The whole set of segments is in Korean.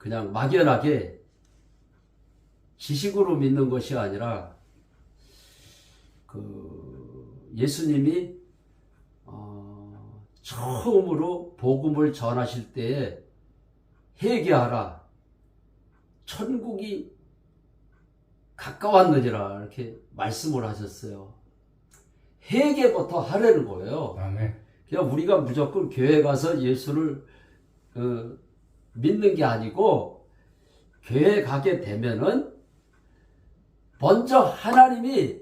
그냥 막연하게 지식으로 믿는 것이 아니라 예수님이 처음으로 복음을 전하실 때에 회개하라, 천국이 가까웠느니라 이렇게 말씀을 하셨어요. 회개부터 하라는 거예요. 아멘. 그냥 우리가 무조건 교회 가서 예수를 믿는 게 아니고, 교회 가게 되면은 먼저 하나님이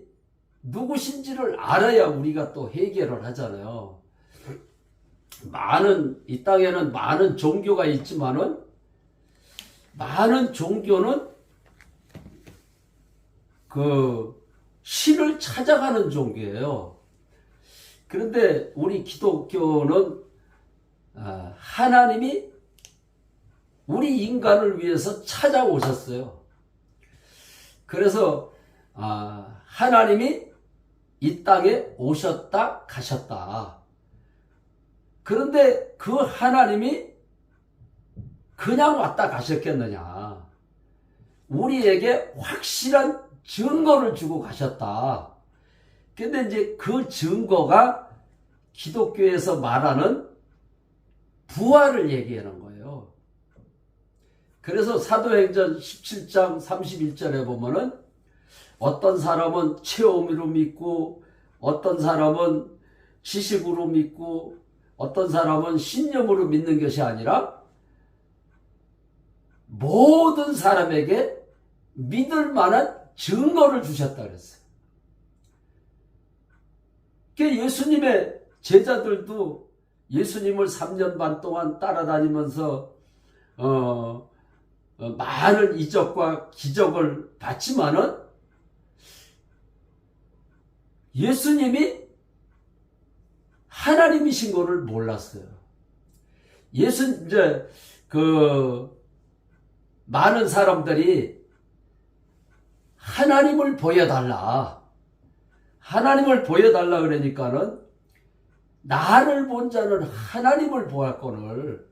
누구신지를 알아야 우리가 또 회개를 하잖아요. 이 땅에는 많은 종교가 있지만은, 많은 종교는 신을 찾아가는 종교예요. 그런데 우리 기독교는 하나님이 우리 인간을 위해서 찾아오셨어요. 그래서 하나님이 이 땅에 오셨다 가셨다. 그런데 그 하나님이 그냥 왔다 가셨겠느냐. 우리에게 확실한 증거를 주고 가셨다. 근데 이제 그 증거가 기독교에서 말하는 부활을 얘기하는 거예요. 그래서 사도행전 17장 31절에 보면은 어떤 사람은 체험으로 믿고, 어떤 사람은 지식으로 믿고, 어떤 사람은 신념으로 믿는 것이 아니라 모든 사람에게 믿을 만한 증거를 주셨다 그랬어요. 예수님의 제자들도 예수님을 3년 반 동안 따라다니면서 많은 이적과 기적을 봤지만은 예수님이 하나님이신 것을 몰랐어요. 많은 사람들이 하나님을 보여달라. 하나님을 보여달라 그러니까는 나를 본 자는 하나님을 보았거늘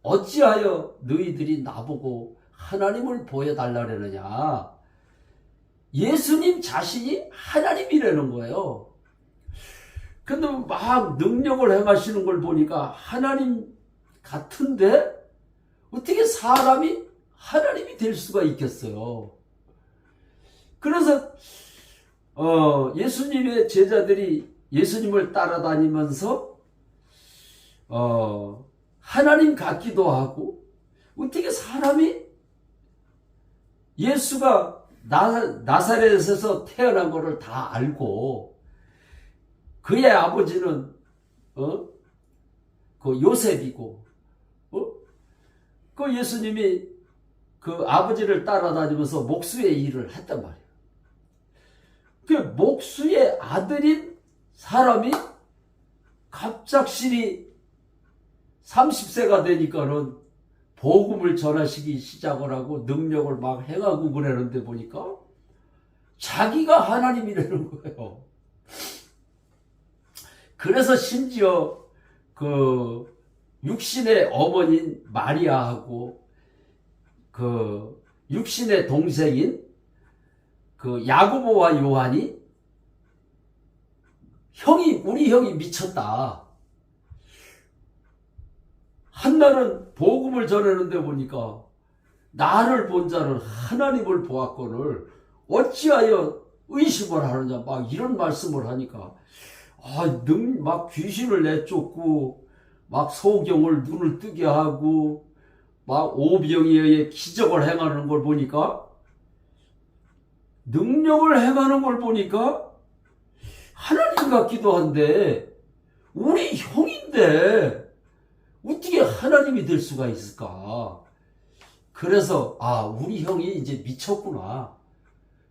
어찌하여 너희들이 나보고 하나님을 보여달라 그러느냐. 예수님 자신이 하나님이라는 거예요. 근데 막 능력을 행하시는 걸 보니까 하나님 같은데 어떻게 사람이 하나님이 될 수가 있겠어요. 그래서 예수님의 제자들이 예수님을 따라다니면서 하나님 같기도 하고, 어떻게 사람이 예수가 나사렛에서 태어난 것을 다 알고, 그의 아버지는 그 요셉이고, 그 예수님이 그 아버지를 따라다니면서 목수의 일을 했단 말이에요. 그 목수의 아들인 사람이 갑작스레 30세가 되니까는 복음을 전하시기 시작을 하고 능력을 막 행하고 그러는데 보니까 자기가 하나님이라는 거예요. 그래서 심지어 그 육신의 어머니인 마리아하고 그 육신의 동생인 그 야고보와 요한이 우리 형이 미쳤다. 한날은 복음을 전하는데 보니까 나를 본 자는 하나님을 보았거늘 어찌하여 의심을 하느냐, 막 이런 말씀을 하니까 막 귀신을 내쫓고 막 소경을 눈을 뜨게 하고 막 오병이에 의해 기적을 행하는 걸 보니까, 능력을 행하는 걸 보니까 하나님 같기도 한데 우리 형인데 어떻게 하나님이 될 수가 있을까. 그래서 우리 형이 이제 미쳤구나.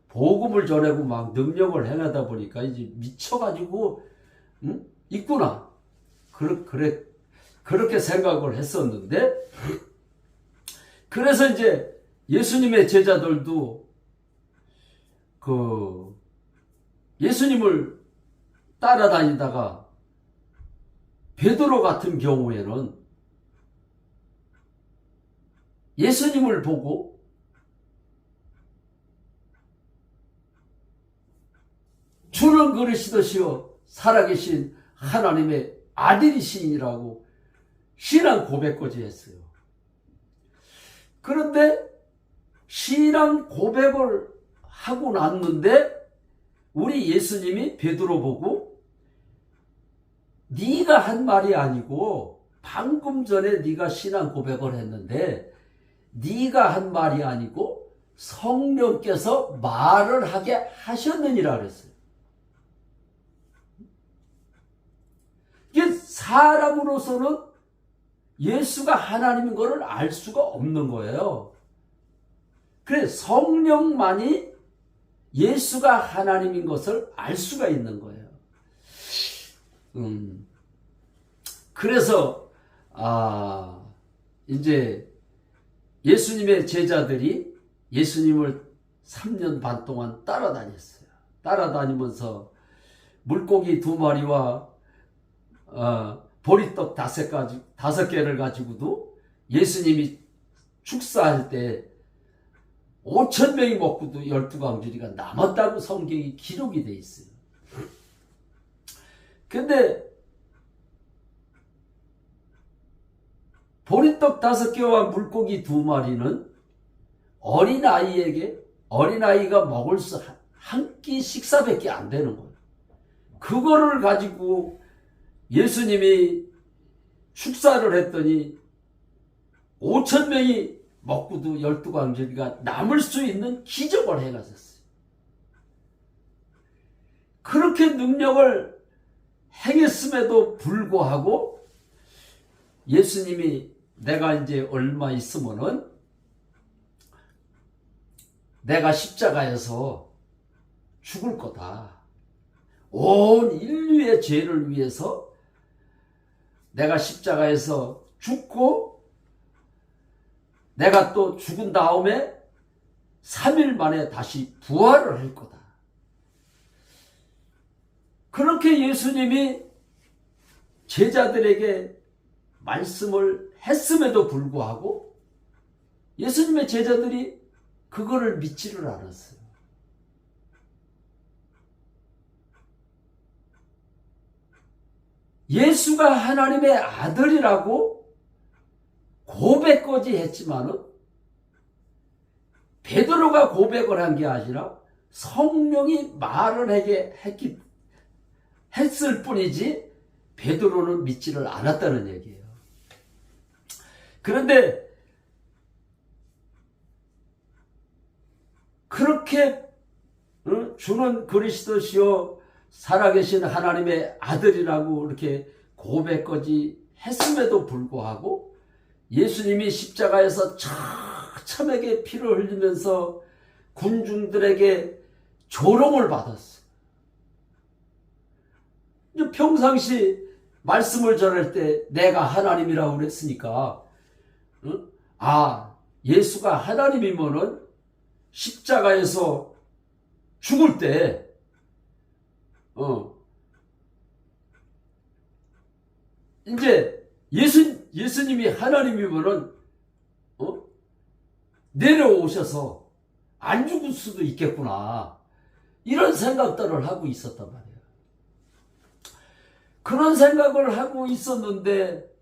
복음을 전하고 막 능력을 행하다 보니까 이제 미쳐가지고 있구나. 그렇게 생각을 했었는데, 그래서 이제 예수님의 제자들도 예수님을 따라다니다가 베드로 같은 경우에는 예수님을 보고 주는 그리스도시요 살아계신 하나님의 아들이시니라고 신앙 고백까지 했어요. 그런데 신앙 고백을 하고 났는데 우리 예수님이 베드로 보고 네가 한 말이 아니고 방금 전에 네가 신앙 고백을 했는데 네가 한 말이 아니고 성령께서 말을 하게 하셨느니라 그랬어요. 이게 사람으로서는 예수가 하나님인 것을 알 수가 없는 거예요. 그래 성령만이 예수가 하나님인 것을 알 수가 있는 거예요. 그래서 이제 예수님의 제자들이 예수님을 3년 반 동안 따라다녔어요. 따라다니면서 물고기 2마리와 보리떡 5개를 가지고도 예수님이 축사할 때 5,000명이 먹고도 12광주리가 남았다고 성경이 기록이 돼 있어요. 근데 보리떡 5개와 물고기 2마리는 어린아이가 먹을 수 한 끼 식사밖에 안 되는 거예요. 그거를 가지고 예수님이 축사를 했더니 5,000명이 먹고도 12광주리가 남을 수 있는 기적을 해가셨어요. 그렇게 능력을 행했음에도 불구하고 예수님이 내가 이제 얼마 있으면은 내가 십자가에서 죽을 거다. 온 인류의 죄를 위해서 내가 십자가에서 죽고 내가 또 죽은 다음에 3일 만에 다시 부활을 할 거다. 그렇게 예수님이 제자들에게 말씀을 했음에도 불구하고 예수님의 제자들이 그거를 믿지를 않았어요. 예수가 하나님의 아들이라고 고백까지 했지만은 베드로가 고백을 한 게 아니라 성령이 말을 했을 뿐이지 베드로는 믿지를 않았다는 얘기예요. 그런데 그렇게 주는 그리스도시요 살아계신 하나님의 아들이라고 이렇게 고백까지 했음에도 불구하고 예수님이 십자가에서 처참하게 피를 흘리면서 군중들에게 조롱을 받았어요. 평상시 말씀을 전할 때 내가 하나님이라고 그랬으니까 예수가 하나님이면은 십자가에서 죽을 때 이제 예수님이 하나님이면은 내려오셔서 안 죽을 수도 있겠구나 이런 생각들을 하고 있었단 말이에요. 그런 생각을 하고 있었는데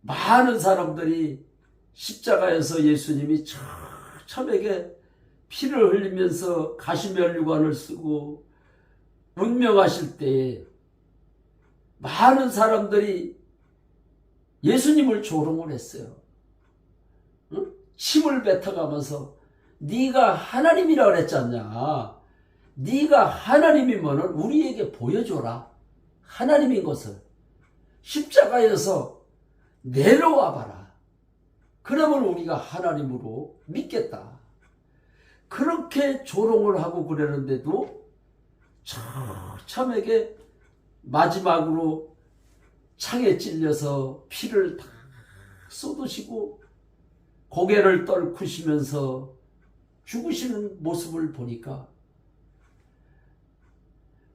많은 사람들이 십자가에서 예수님이 처참하게 피를 흘리면서 가시면류관을 쓰고 운명하실 때에 많은 사람들이 예수님을 조롱을 했어요. 침을 뱉어가면서 네가 하나님이라 그랬지 않냐. 네가 하나님이면 우리에게 보여줘라. 하나님인 것을. 십자가에서 내려와 봐라. 그러면 우리가 하나님으로 믿겠다. 그렇게 조롱을 하고 그러는데도 처참하게 마지막으로 창에 찔려서 피를 다 쏟으시고 고개를 떨구시면서 죽으시는 모습을 보니까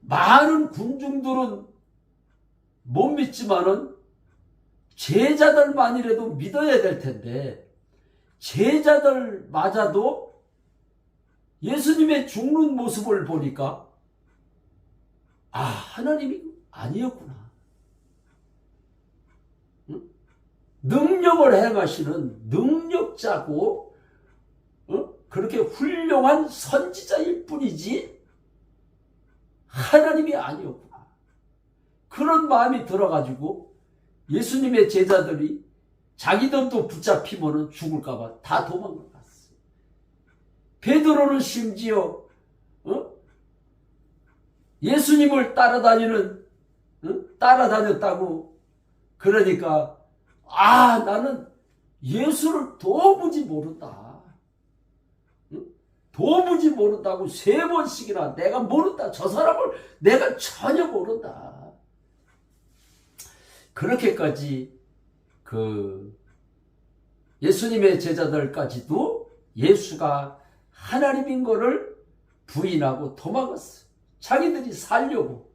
많은 군중들은 못 믿지만은 제자들만이라도 믿어야 될 텐데 제자들마저도 예수님의 죽는 모습을 보니까 하나님이 아니었구나. 응? 능력을 행하시는 능력자고 그렇게 훌륭한 선지자일 뿐이지 하나님이 아니었구나. 그런 마음이 들어가지고 예수님의 제자들이 자기들도 붙잡히면 죽을까봐 다 도망갔어요. 베드로는 심지어 예수님을 따라다녔다고 그러니까 나는 예수를 도무지 모른다. 도무지 모른다고 3번씩이나 내가 모른다. 저 사람을 내가 전혀 모른다. 그렇게까지 예수님의 제자들까지도 예수가 하나님인 것을 부인하고 도망갔어요. 자기들이 살려고.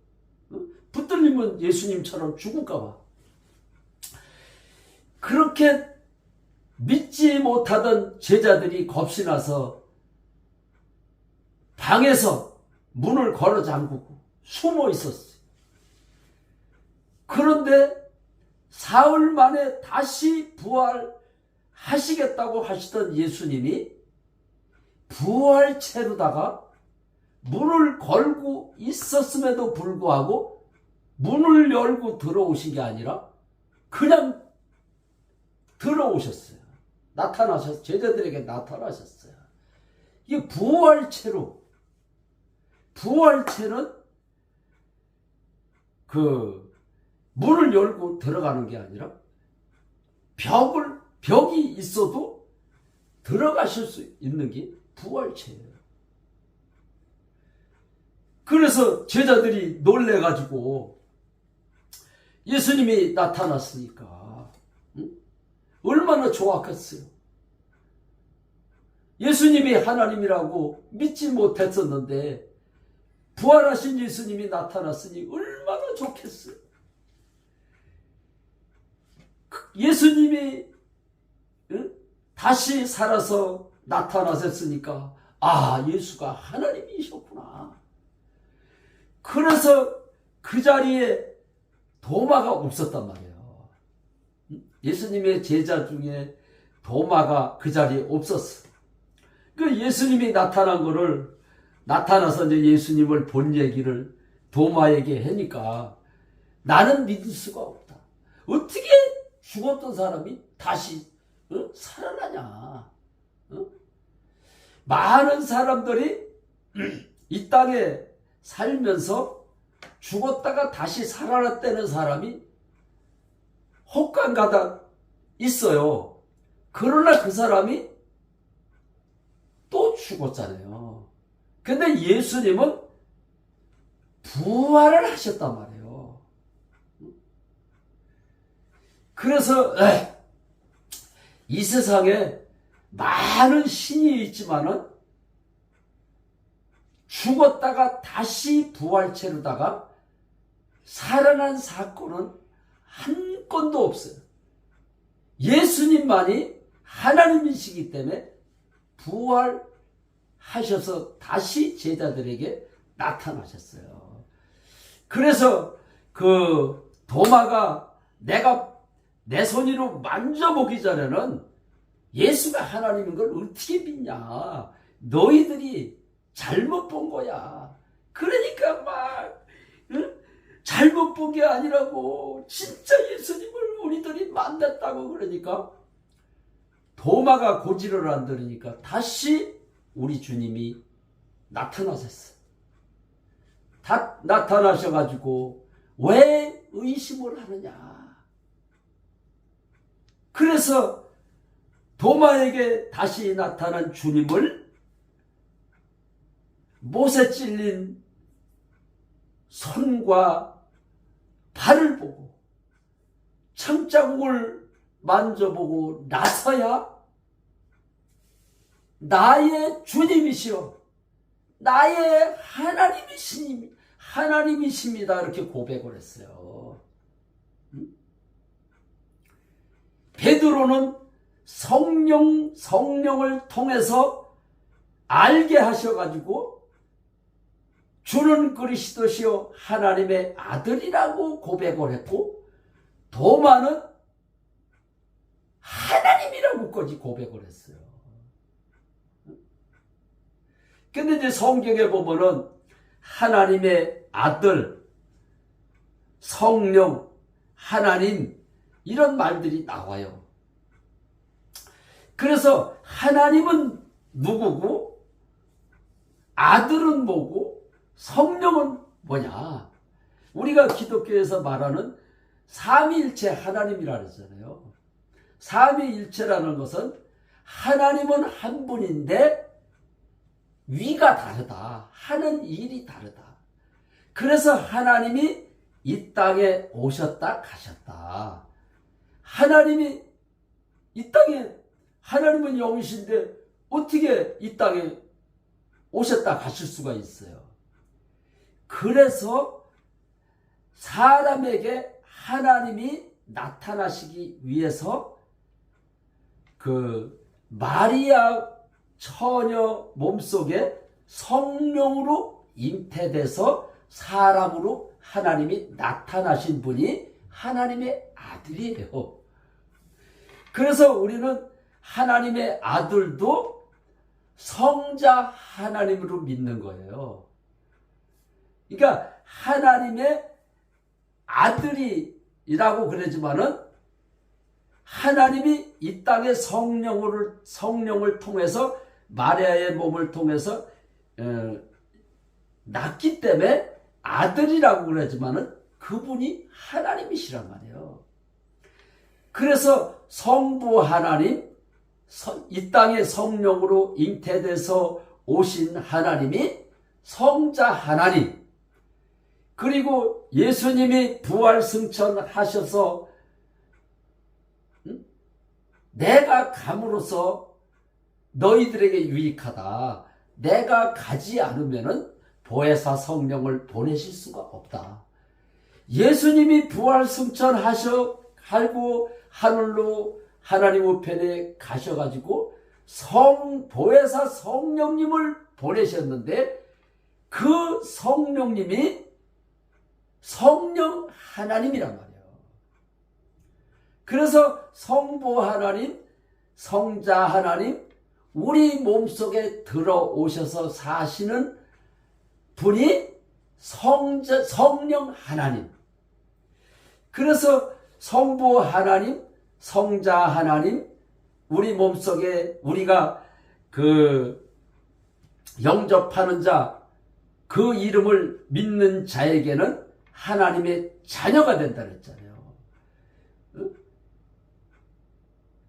붙들리면 예수님처럼 죽을까 봐. 그렇게 믿지 못하던 제자들이 겁이 나서 방에서 문을 걸어 잠그고 숨어 있었어요. 그런데 사흘 만에 다시 부활하시겠다고 하시던 예수님이 부활체로다가 문을 걸고 있었음에도 불구하고 문을 열고 들어오신 게 아니라 그냥 들어오셨어요. 제자들에게 나타나셨어요. 이게 부활체는 문을 열고 들어가는 게 아니라 벽이 있어도 들어가실 수 있는 게 부활체예요. 그래서 제자들이 놀래가지고 예수님이 나타났으니까 얼마나 좋았겠어요. 예수님이 하나님이라고 믿지 못했었는데 부활하신 예수님이 나타났으니 얼마나 좋겠어요. 예수님이 다시 살아서 나타나셨으니까 예수가 하나님이셨구나. 그래서 그 자리에 도마가 없었단 말이에요. 예수님의 제자 중에 도마가 그 자리에 없었어. 그 예수님이 나타나서 이제 예수님을 본 얘기를 도마에게 하니까 나는 믿을 수가 없다. 어떻게 죽었던 사람이 다시 살아나냐. 많은 사람들이 이 땅에 살면서 죽었다가 다시 살아났다는 사람이 혹간가닥 있어요. 그러나 그 사람이 또 죽었잖아요. 근데 예수님은 부활을 하셨단 말이에요. 그래서 이 세상에 많은 신이 있지만은 죽었다가 다시 부활체로다가 살아난 사건은 한 건도 없어요. 예수님만이 하나님이시기 때문에 부활하셔서 다시 제자들에게 나타나셨어요. 그래서 그 도마가 내가 내 손으로 만져보기 전에는 예수가 하나님인 걸 어떻게 믿냐. 너희들이 잘못 본 거야. 그러니까 막 잘못 본 게 아니라고 진짜 예수님을 우리들이 만났다고 그러니까 도마가 고지를 안 들으니까 다시 우리 주님이 나타나셨어요. 나타나셔가지고 왜 의심을 하느냐. 그래서 도마에게 다시 나타난 주님을 못에 찔린 손과 발을 보고 창자국을 만져보고 나서야 나의 주님이시여 나의 하나님이십니다 이렇게 고백을 했어요. 베드로는 성령을 통해서 알게 하셔가지고 주는 그리스도시요 하나님의 아들이라고 고백을 했고, 도마는 하나님이라고까지 고백을 했어요. 근데 이제 성경에 보면은 하나님의 아들, 성령, 하나님 이런 말들이 나와요. 그래서 하나님은 누구고, 아들은 뭐고, 성령은 뭐냐? 우리가 기독교에서 말하는 삼위일체 하나님이라 그러잖아요. 삼위일체라는 것은 하나님은 한 분인데 위가 다르다. 하는 일이 다르다. 그래서 하나님이 이 땅에 오셨다 가셨다. 하나님이 이 땅에, 하나님은 영이신데 어떻게 이 땅에 오셨다 가실 수가 있어요. 그래서 사람에게 하나님이 나타나시기 위해서 그 마리아 처녀 몸속에 성령으로 잉태돼서 사람으로 하나님이 나타나신 분이 하나님의 아들이에요. 그래서 우리는 하나님의 아들도 성자 하나님으로 믿는 거예요. 그러니까 하나님의 아들이라고 그러지만은 하나님이 이 땅에 성령을 통해서 마리아의 몸을 통해서 낳기 때문에 아들이라고 그러지만은 그분이 하나님이시란 말이에요. 그래서 성부 하나님, 이 땅에 성령으로 잉태돼서 오신 하나님이 성자 하나님, 그리고 예수님이 부활 승천하셔서 내가 감으로써 너희들에게 유익하다. 내가 가지 않으면은 보혜사 성령을 보내실 수가 없다. 예수님이 부활 승천하고 하늘로 하나님 우편에 가셔가지고 보혜사 성령님을 보내셨는데 그 성령님이 성령 하나님이란 말이에요. 그래서 성부 하나님, 성자 하나님, 우리 몸속에 들어오셔서 사시는 분이 성령 하나님. 그래서 성부 하나님, 성자 하나님, 우리 몸속에 우리가 영접하는 자, 그 이름을 믿는 자에게는 하나님의 자녀가 된다 그랬잖아요.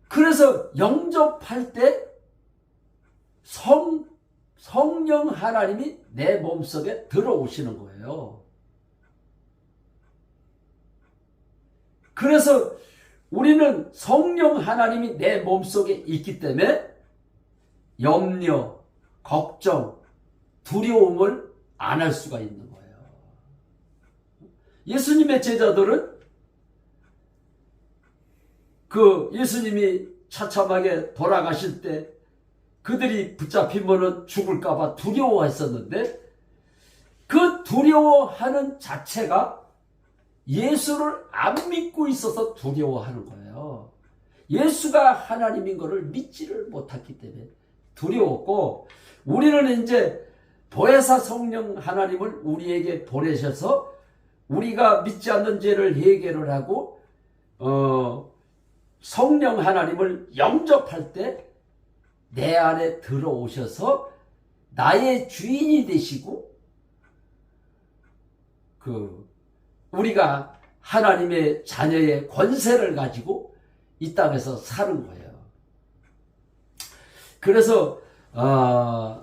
그래서 영접할 때 성령 하나님이 내 몸속에 들어오시는 거예요. 그래서 우리는 성령 하나님이 내 몸속에 있기 때문에 염려, 걱정, 두려움을 안 할 수가 있는 거예요. 예수님의 제자들은 예수님이 처참하게 돌아가실 때 그들이 붙잡히면 죽을까봐 두려워했었는데 그 두려워하는 자체가 예수를 안 믿고 있어서 두려워하는 거예요. 예수가 하나님인 것을 믿지를 못했기 때문에 두려웠고, 우리는 이제 보혜사 성령 하나님을 우리에게 보내셔서 우리가 믿지 않는 죄를 해결을 하고 성령 하나님을 영접할 때 내 안에 들어오셔서 나의 주인이 되시고 우리가 하나님의 자녀의 권세를 가지고 이 땅에서 사는 거예요. 그래서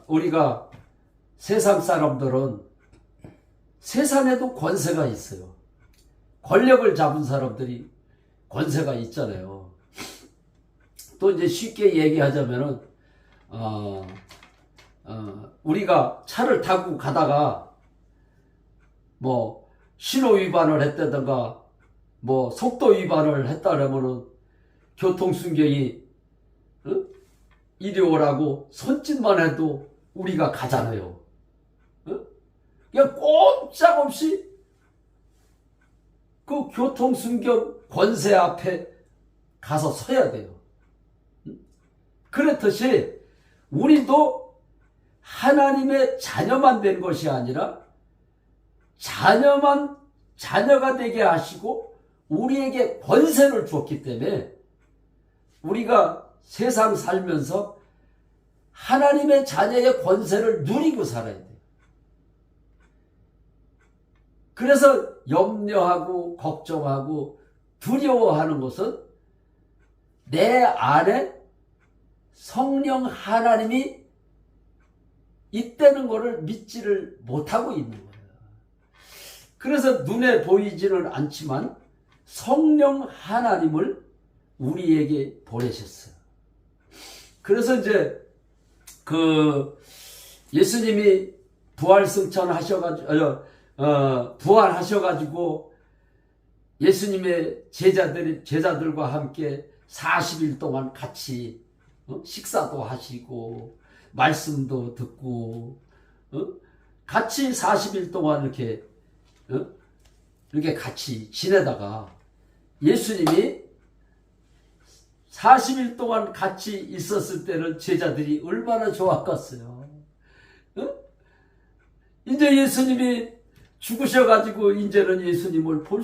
우리가 세상 사람들은 세상에도 권세가 있어요. 권력을 잡은 사람들이 권세가 있잖아요. 또 이제 쉽게 얘기하자면은 우리가 차를 타고 가다가 뭐 신호 위반을 했다든가 뭐 속도 위반을 했다 그러면은 교통순경이 이리 오라고 손짓만 해도 우리가 가잖아요. 그냥 꼼짝없이 그 교통순경 권세 앞에 가서 서야 돼요. 그렇듯이 우리도 하나님의 자녀만 된 것이 아니라 자녀가 되게 하시고 우리에게 권세를 주었기 때문에 우리가 세상 살면서 하나님의 자녀의 권세를 누리고 살아야 돼요. 그래서 염려하고 걱정하고 두려워하는 것은 내 안에 성령 하나님이 있다는 것을 믿지를 못하고 있는 거예요. 그래서 눈에 보이지는 않지만 성령 하나님을 우리에게 보내셨어요. 그래서 이제 예수님이 부활하셔가지고 예수님의 제자들과 함께 40일 동안 같이 식사도 하시고 말씀도 듣고 같이 40일 동안 이렇게 같이 지내다가 예수님이 40일 동안 같이 있었을 때는 제자들이 얼마나 좋았겠어요. 이제 예수님이 죽으셔가지고 이제는 예수님을 볼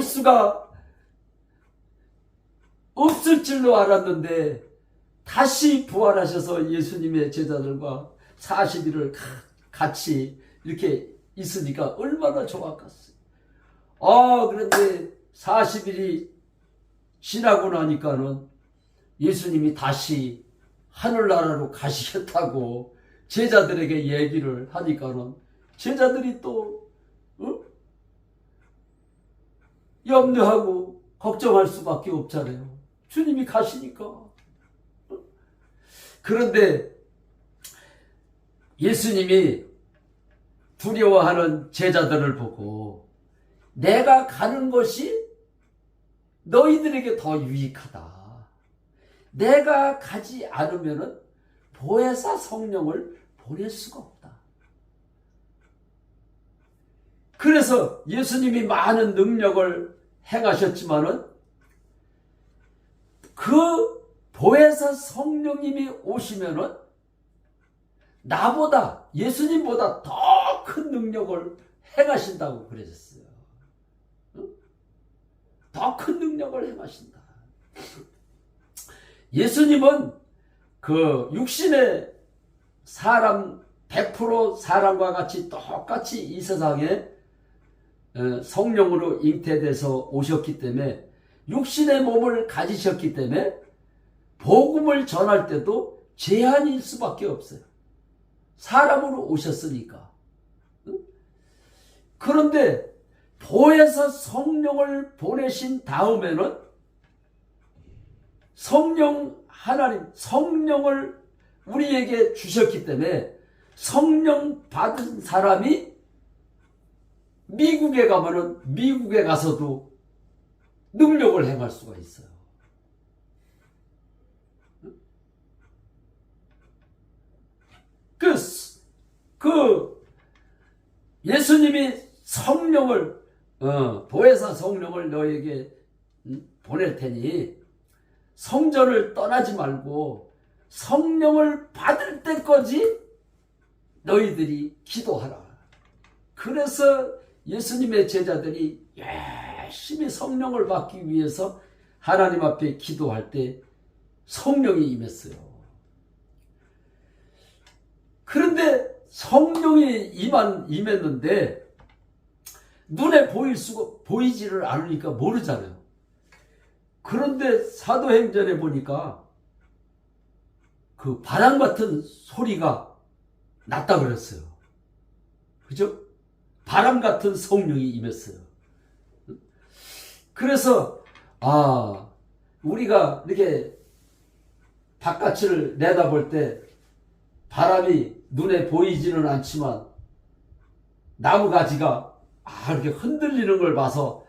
수가 없을 줄로 알았는데 다시 부활하셔서 예수님의 제자들과 40일을 같이 이렇게 있으니까 얼마나 좋았겠어요. 그런데 40일이 지나고 나니까는 예수님이 다시 하늘나라로 가시겠다고 제자들에게 얘기를 하니까는 제자들이 또 염려하고 걱정할 수밖에 없잖아요. 주님이 가시니까. 그런데 예수님이 두려워하는 제자들을 보고 내가 가는 것이 너희들에게 더 유익하다. 내가 가지 않으면 보혜사 성령을 보낼 수가 없다. 그래서 예수님이 많은 능력을 행하셨지만은 그 보혜사 성령님이 오시면은 나보다 예수님보다 더 큰 능력을 행하신다고 그러셨어요. 더 큰 능력을 행하신다. 예수님은 그 육신의 사람 100% 사람과 같이 똑같이 이 세상에 성령으로 잉태돼서 오셨기 때문에 육신의 몸을 가지셨기 때문에 복음을 전할 때도 제한일 수밖에 없어요. 사람으로 오셨으니까. 그런데 보혜사 성령을 보내신 다음에는 성령을 우리에게 주셨기 때문에 성령 받은 사람이 미국에 가면은 미국에 가서도 능력을 행할 수가 있어요. 예수님이 성령을 보혜사 성령을 너에게 보낼 테니 성전을 떠나지 말고 성령을 받을 때까지 너희들이 기도하라. 그래서 예수님의 제자들이 열심히 성령을 받기 위해서 하나님 앞에 기도할 때 성령이 임했어요. 그런데 성령이 임했는데 눈에 보이지를 않으니까 모르잖아요. 그런데 사도행전에 보니까 그 바람 같은 소리가 났다 그랬어요. 그죠? 바람 같은 성령이 임했어요. 그래서 우리가 이렇게 바깥을 내다볼 때 바람이 눈에 보이지는 않지만 나무가지가 이렇게 흔들리는 걸 봐서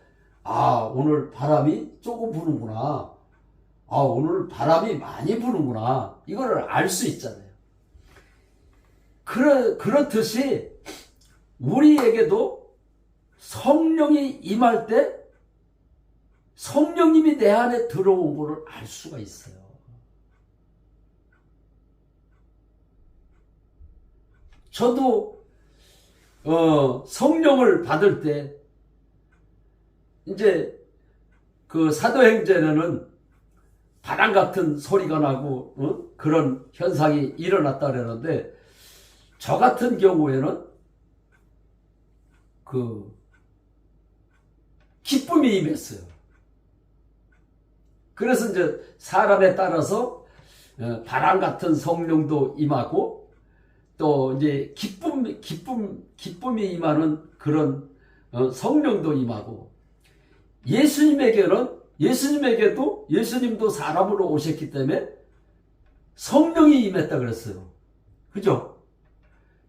아, 오늘 바람이 조금 부는구나. 아, 오늘 바람이 많이 부는구나. 이거를 알 수 있잖아요. 그렇듯이 우리에게도 성령이 임할 때 성령님이 내 안에 들어온 것을 알 수가 있어요. 저도 성령을 받을 때 이제 그 사도행전에는 바람 같은 소리가 나고 그런 현상이 일어났다 그러는데 저 같은 경우에는 그 기쁨이 임했어요. 그래서 이제 사람에 따라서 바람 같은 성령도 임하고 또 이제 기쁨이 임하는 그런 성령도 임하고 예수님에게도 예수님도 사람으로 오셨기 때문에 성령이 임했다 그랬어요. 그죠?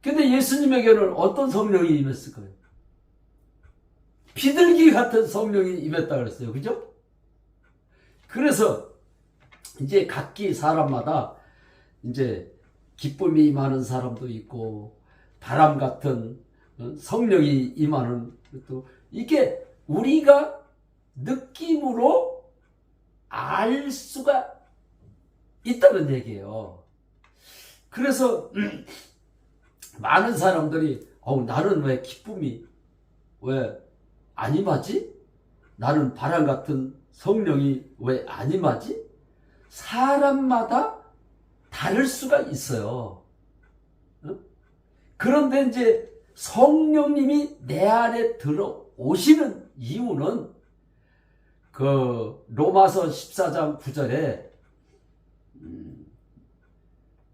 근데 예수님에게는 어떤 성령이 임했을까요? 비둘기 같은 성령이 임했다 그랬어요. 그죠? 그래서 이제 각기 사람마다 이제 기쁨이 임하는 사람도 있고 바람 같은 성령이 임하는 것도 이게 우리가 느낌으로 알 수가 있다는 얘기예요. 그래서 많은 사람들이 나는 왜 기쁨이 왜 안 임하지? 나는 바람 같은 성령이 왜 안 임하지? 사람마다 다를 수가 있어요. 그런데 이제 성령님이 내 안에 들어오시는 이유는 그 로마서 14장 9절에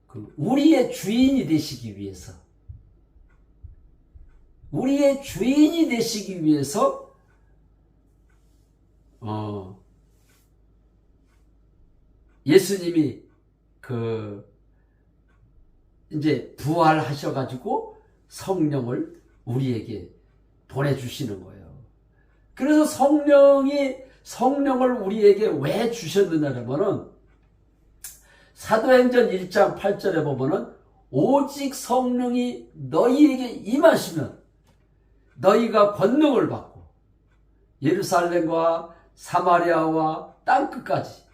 그 우리의 주인이 되시기 위해서 예수님이 이제 부활하셔가지고 성령을 우리에게 보내주시는 거예요. 그래서 성령을 우리에게 왜 주셨느냐면은 사도행전 1장 8절에 보면은 오직 성령이 너희에게 임하시면 너희가 권능을 받고 예루살렘과 사마리아와 땅끝까지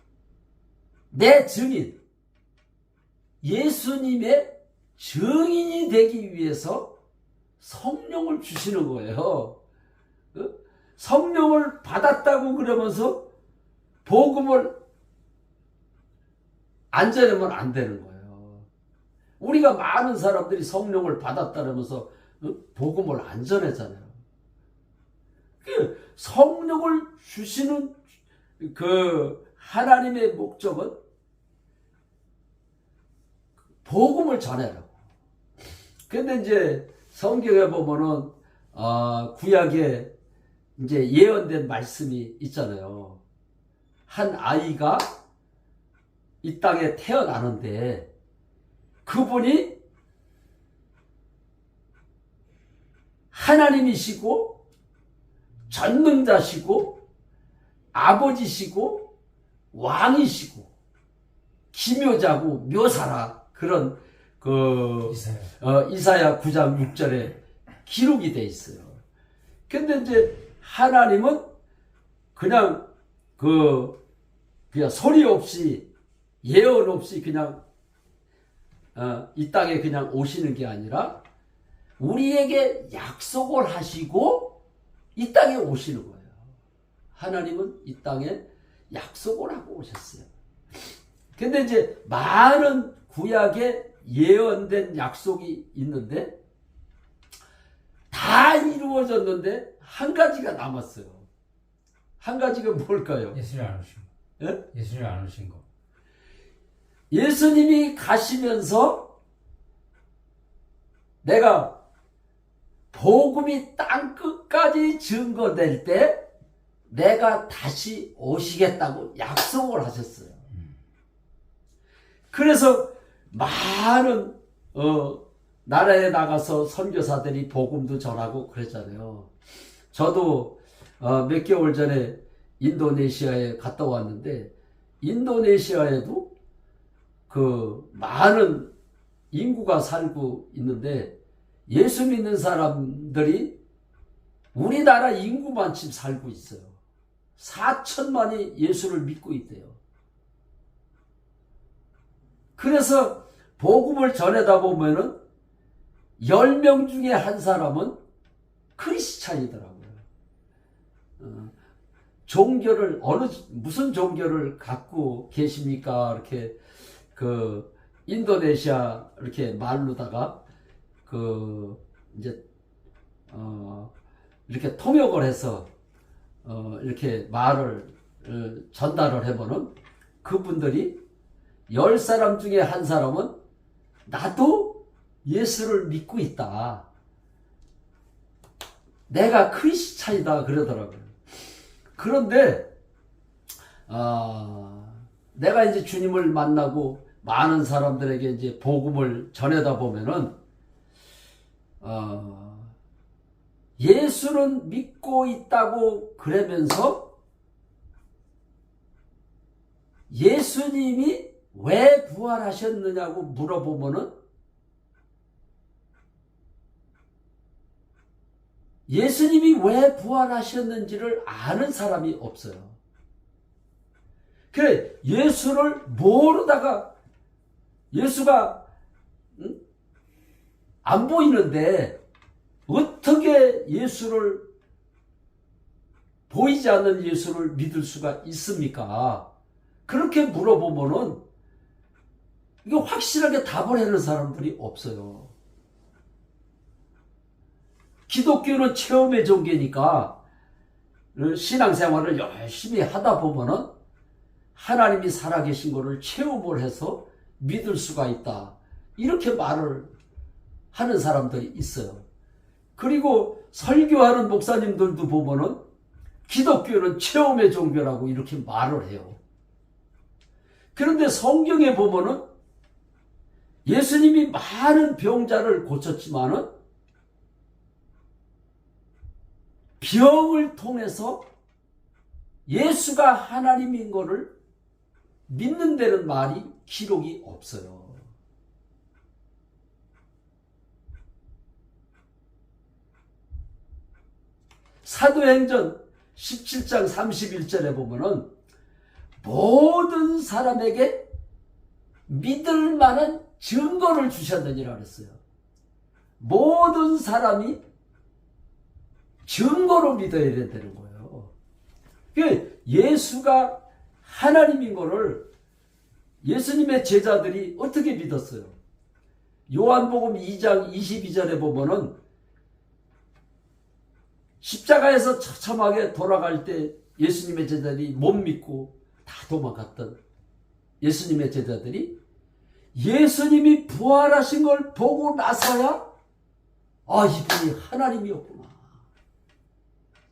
내 증인 예수님의 증인이 되기 위해서 성령을 주시는 거예요. 성령을 받았다고 그러면서 복음을 안 전하면 안 되는 거예요. 우리가 많은 사람들이 성령을 받았다면서 복음을 안 전하잖아요. 성령을 주시는 그 하나님의 목적은 복음을 전하라고. 근데 이제 성경에 보면은 구약에 이제 예언된 말씀이 있잖아요. 한 아이가 이 땅에 태어나는데 그분이 하나님이시고 전능자시고 아버지시고 왕이시고 기묘자고 묘사라 그런 이사야 9장 6절에 기록이 돼 있어요. 근데 이제 하나님은 그냥 소리 없이 예언 없이 그냥 이 땅에 그냥 오시는 게 아니라 우리에게 약속을 하시고 이 땅에 오시는 거예요. 하나님은 이 땅에 약속을 하고 오셨어요. 근데 이제 많은 구약에 예언된 약속이 있는데 다 이루어졌는데 한 가지가 남았어요. 한 가지가 뭘까요? 예수님 안 오신 거. 예? 예수님 안 오신 거. 예수님이 가시면서 내가 복음이 땅끝까지 증거될 때 내가 다시 오시겠다고 약속을 하셨어요. 그래서 많은 나라에 나가서 선교사들이 복음도 전하고 그랬잖아요. 저도 몇 개월 전에 인도네시아에 갔다 왔는데, 인도네시아에도 그 많은 인구가 살고 있는데, 예수 믿는 사람들이 우리나라 인구만큼 살고 있어요. 4천만이 예수를 믿고 있대요. 그래서 복음을 전하다 보면은 10명 중에 한 사람은 크리스찬이더라고요. 종교를 무슨 종교를 갖고 계십니까? 이렇게 그 인도네시아 이렇게 말로다가 이제 이렇게 통역을 해서 이렇게 말을 전달을 해보는 그분들이 10사람 중에 한 사람은 나도 예수를 믿고 있다. 내가 크리스찬이다 그러더라고요. 그런데 내가 이제 주님을 만나고 많은 사람들에게 이제 복음을 전하다 보면은 예수는 믿고 있다고 그러면서 예수님이 왜 부활하셨느냐고 물어보면은 예수님이 왜 부활하셨는지를 아는 사람이 없어요. 그래, 예수를 모르다가 예수가 안 보이는데 어떻게 예수를 보이지 않는 예수를 믿을 수가 있습니까? 그렇게 물어보면은 이거 확실하게 답을 하는 사람들이 없어요. 기독교는 체험의 종교니까 신앙생활을 열심히 하다 보면은 하나님이 살아계신 것을 체험을 해서 믿을 수가 있다. 이렇게 말을 하는 사람들이 있어요. 그리고 설교하는 목사님들도 보면은 기독교는 체험의 종교라고 이렇게 말을 해요. 그런데 성경에 보면은 예수님이 많은 병자를 고쳤지만은 병을 통해서 예수가 하나님인 것을 믿는다는 말이 기록이 없어요. 사도행전 17장 31절에 보면은 모든 사람에게 믿을 만한 증거를 주셨느니라 그랬어요. 모든 사람이 증거로 믿어야 된다는 거예요. 예수가 하나님인 것을 예수님의 제자들이 어떻게 믿었어요? 요한복음 2장 22절에 보면은 십자가에서 처참하게 돌아갈 때 예수님의 제자들이 못 믿고 다 도망갔던 예수님의 제자들이 예수님이 부활하신 걸 보고 나서야 이분이 하나님이었구나.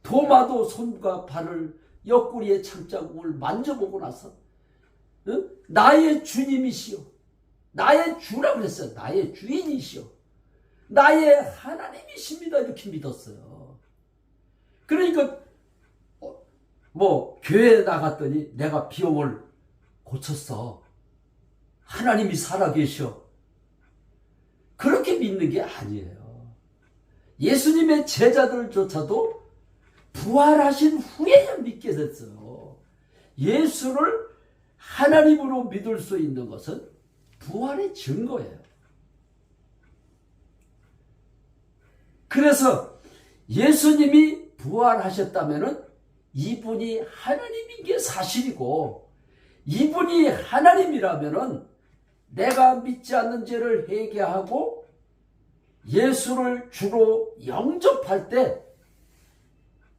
도마도 손과 발을 옆구리에 창자국을 만져보고 나서 나의 주님이시여, 나의 주라고 했어요. 나의 주인이시여, 나의 하나님이십니다. 이렇게 믿었어요. 그러니까 교회에 나갔더니 내가 병을 고쳤어, 하나님이 살아계셔, 그렇게 믿는 게 아니에요. 예수님의 제자들조차도 부활하신 후에야 믿게 됐어요. 예수를 하나님으로 믿을 수 있는 것은 부활의 증거예요. 그래서 예수님이 부활하셨다면은 이분이 하나님인 게 사실이고, 이분이 하나님이라면은 내가 믿지 않는 죄를 회개하고 예수를 주로 영접할 때,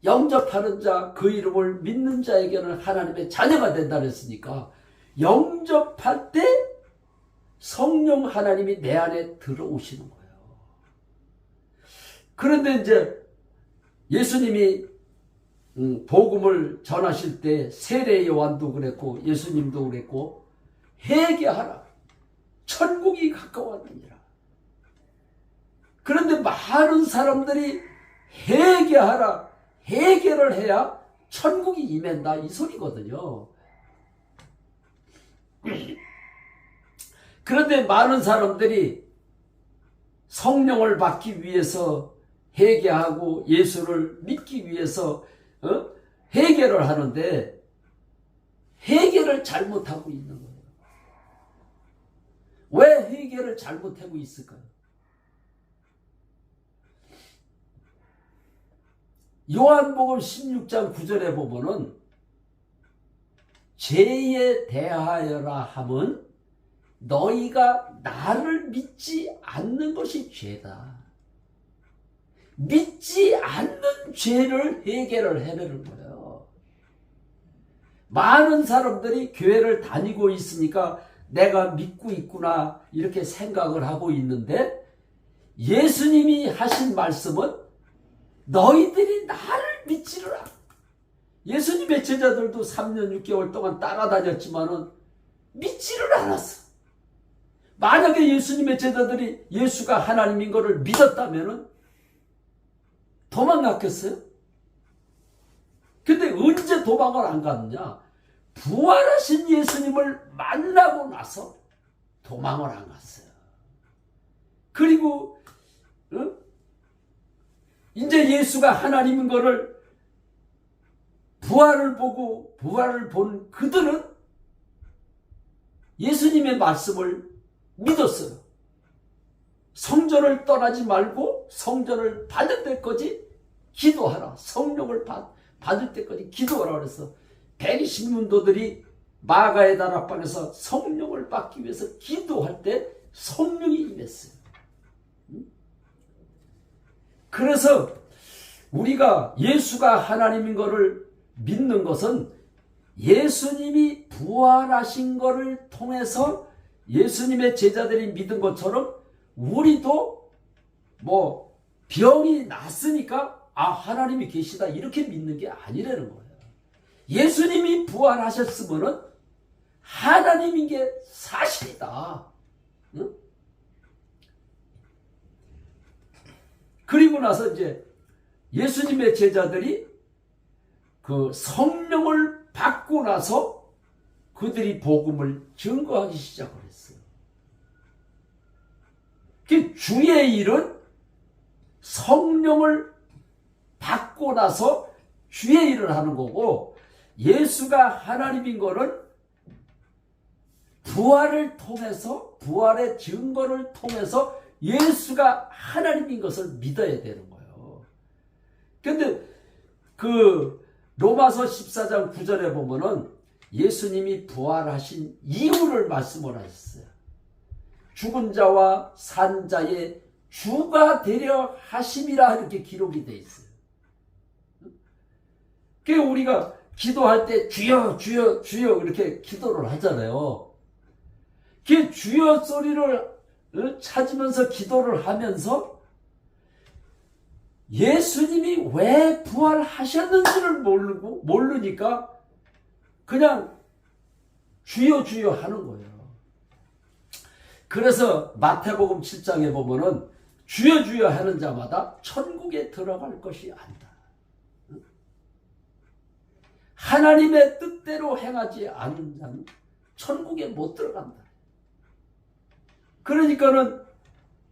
영접하는 자, 그 이름을 믿는 자에게는 하나님의 자녀가 된다 그랬으니까 영접할 때 성령 하나님이 내 안에 들어오시는 거예요. 그런데 이제 예수님이 복음을 전하실 때 세례 요한도 그랬고 예수님도 그랬고, 회개하라, 천국이 가까웠느니라. 그런데 많은 사람들이 회개하라, 해결을 해야 천국이 임한다 이 소리거든요. 그런데 많은 사람들이 성령을 받기 위해서 회개하고 예수를 믿기 위해서 해결을 하는데 해결을 잘못하고 있는 거예요. 왜 해결을 잘못하고 있을까요? 요한복음 16장 9절에 보면은 죄에 대하여라 함은 너희가 나를 믿지 않는 것이 죄다. 믿지 않는 죄를 해결을 해내는 거예요. 많은 사람들이 교회를 다니고 있으니까 내가 믿고 있구나 이렇게 생각을 하고 있는데 예수님이 하신 말씀은 너희들이 나를 믿지를 않아. 예수님의 제자들도 3년 6개월 동안 따라다녔지만은 믿지를 않았어. 만약에 예수님의 제자들이 예수가 하나님인 것을 믿었다면은 도망갔겠어요? 근데 언제 도망을 안 갔느냐? 부활하신 예수님을 만나고 나서 도망을 안 갔어요. 그리고 이제 예수가 하나님인 것을 부활을 보고 부활을 본 그들은 예수님의 말씀을 믿었어요. 성전을 떠나지 말고 성전을 받을 때까지 기도하라. 성령을 받을 때까지 기도하라 그래서 120문도들이 마가의 다락방에서 성령을 받기 위해서 기도할 때 성령이 임했어요. 그래서 우리가 예수가 하나님인 것을 믿는 것은 예수님이 부활하신 것을 통해서 예수님의 제자들이 믿은 것처럼 우리도 뭐 병이 났으니까 하나님이 계시다 이렇게 믿는 게 아니라는 거예요. 예수님이 부활하셨으면은 하나님인 게 사실이다. 응? 그리고 나서 이제 예수님의 제자들이 그 성령을 받고 나서 그들이 복음을 증거하기 시작을 했어요. 그 주의 일은 성령을 받고 나서 주의 일을 하는 거고 예수가 하나님인 거는 부활을 통해서 부활의 증거를 통해서 예수가 하나님인 것을 믿어야 되는 거예요. 그런데 그 로마서 14장 9절에 보면은 예수님이 부활하신 이유를 말씀을 하셨어요. 죽은 자와 산 자의 주가 되려 하심이라 이렇게 기록이 되어 있어요. 그러니까 우리가 기도할 때 주여 주여 주여 이렇게 기도를 하잖아요. 그 주여 소리를 찾으면서 기도를 하면서 예수님이 왜 부활하셨는지를 모르니까 그냥 주여 주여 하는 거예요. 그래서 마태복음 7장에 보면은 주여 주여 하는 자마다 천국에 들어갈 것이 아니다. 하나님의 뜻대로 행하지 않는 자는 천국에 못 들어간다. 그러니까는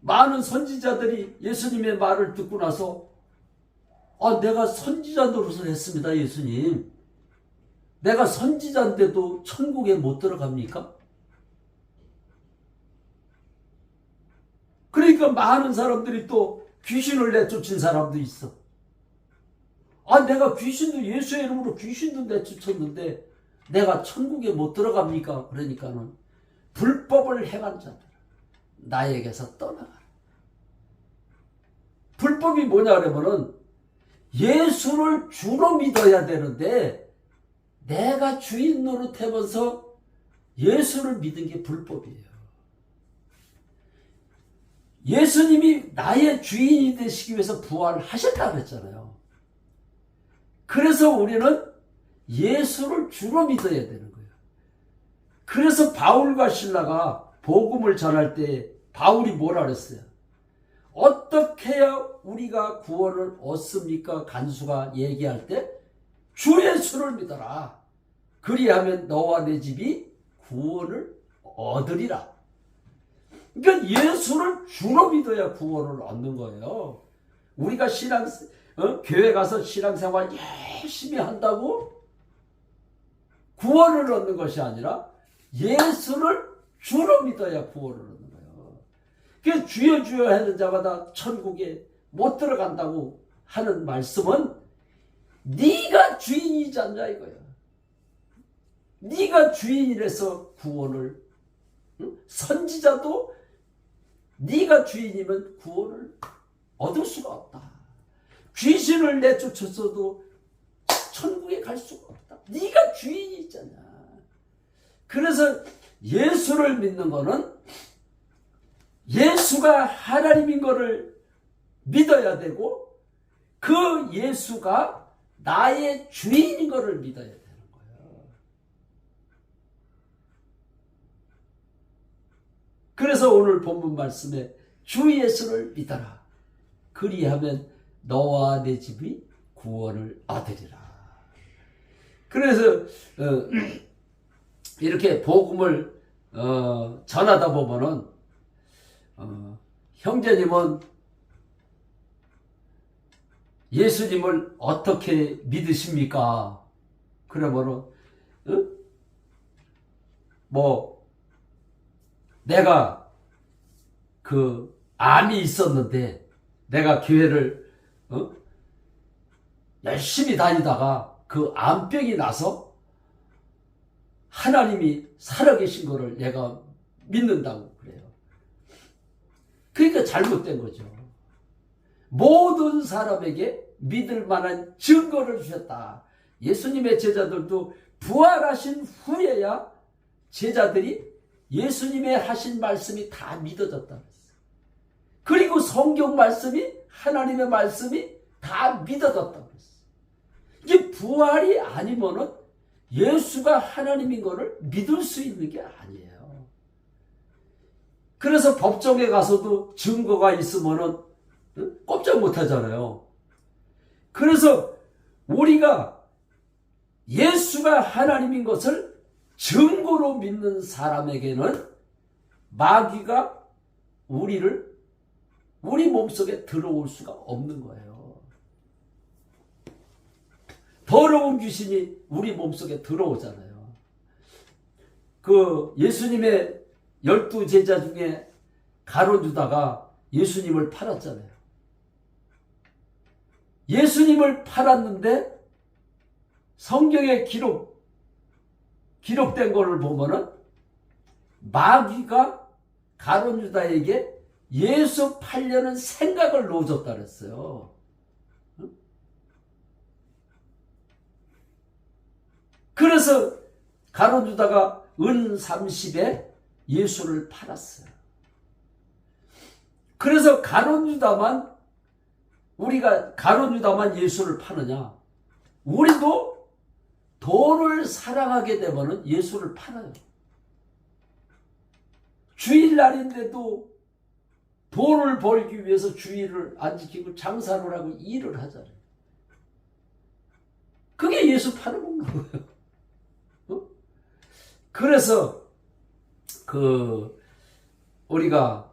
많은 선지자들이 예수님의 말을 듣고 나서 내가 선지자 노릇을 했습니다. 예수님. 내가 선지자인데도 천국에 못 들어갑니까? 그러니까 많은 사람들이 또 귀신을 내쫓은 사람도 있어. 내가 귀신도 예수의 이름으로 귀신도 내쫓았는데 내가 천국에 못 들어갑니까? 그러니까는 불법을 행한 자들 나에게서 떠나가라. 불법이 뭐냐 그러면은 예수를 주로 믿어야 되는데 내가 주인 노릇하면서 예수를 믿은 게 불법이에요. 예수님이 나의 주인이 되시기 위해서 부활하셨다고 그랬잖아요. 그래서 우리는 예수를 주로 믿어야 되는 거예요. 그래서 바울과 실라가 복음을 전할 때 바울이 뭐라 그랬어요? 어떻게 해야 우리가 구원을 얻습니까? 간수가 얘기할 때 주 예수를 믿어라. 그리하면 너와 내 집이 구원을 얻으리라. 그러니까 예수를 주로 믿어야 구원을 얻는 거예요. 우리가 교회 가서 신앙생활 열심히 한다고 구원을 얻는 것이 아니라 예수를 주로 믿어야 구원을 얻는 거예요. 그래서 주여 주여 하는 자마다 천국에 못 들어간다고 하는 말씀은 네가 주인이지 않냐 이거야. 네가 주인이라서 구원을, 선지자도 네가 주인이면 구원을 얻을 수가 없다. 귀신을 내쫓았어도 천국에 갈 수가 없다. 네가 주인이 있잖아. 그래서 예수를 믿는 거는 예수가 하나님인 것을 믿어야 되고 그 예수가 나의 주인인 것을 믿어야 되는 거예요. 그래서 오늘 본문 말씀에 주 예수를 믿어라. 그리하면 너와 내 집이 구원을 얻으리라. 그래서 이렇게 복음을 전하다 보면은 형제님은 예수님을 어떻게 믿으십니까? 그러면은 내가 그 암이 있었는데 내가 교회를 열심히 다니다가 그 암병이 나서 하나님이 살아계신 것을 내가 믿는다고 그래요. 그러니까 잘못된 거죠. 모든 사람에게 믿을 만한 증거를 주셨다. 예수님의 제자들도 부활하신 후에야 제자들이 예수님의 하신 말씀이 다 믿어졌다. 그리고 성경 말씀이, 하나님의 말씀이 다 믿어졌다. 이게 부활이 아니면은 예수가 하나님인 것을 믿을 수 있는 게 아니에요. 그래서 법정에 가서도 증거가 있으면은 꼼짝 못 하잖아요. 그래서 우리가 예수가 하나님인 것을 증거로 믿는 사람에게는 마귀가 우리 몸속에 들어올 수가 없는 거예요. 더러운 귀신이 우리 몸속에 들어오잖아요. 그 예수님의 12 제자 중에 가룟 유다가 예수님을 팔았잖아요. 예수님을 팔았는데 성경에 기록된 것을 보면은 마귀가 가룟 유다에게 예수 팔려는 생각을 놓아줬다 그랬어요. 그래서 가룟 유다가 은 30에 예수를 팔았어요. 그래서 우리가 가룟 유다만 예수를 파느냐? 우리도 돈을 사랑하게 되면 예수를 팔아요. 주일날인데도 돈을 벌기 위해서 주일을 안 지키고 장사를 하고 일을 하잖아요. 그게 예수 팔아먹는 거예요. 그래서 우리가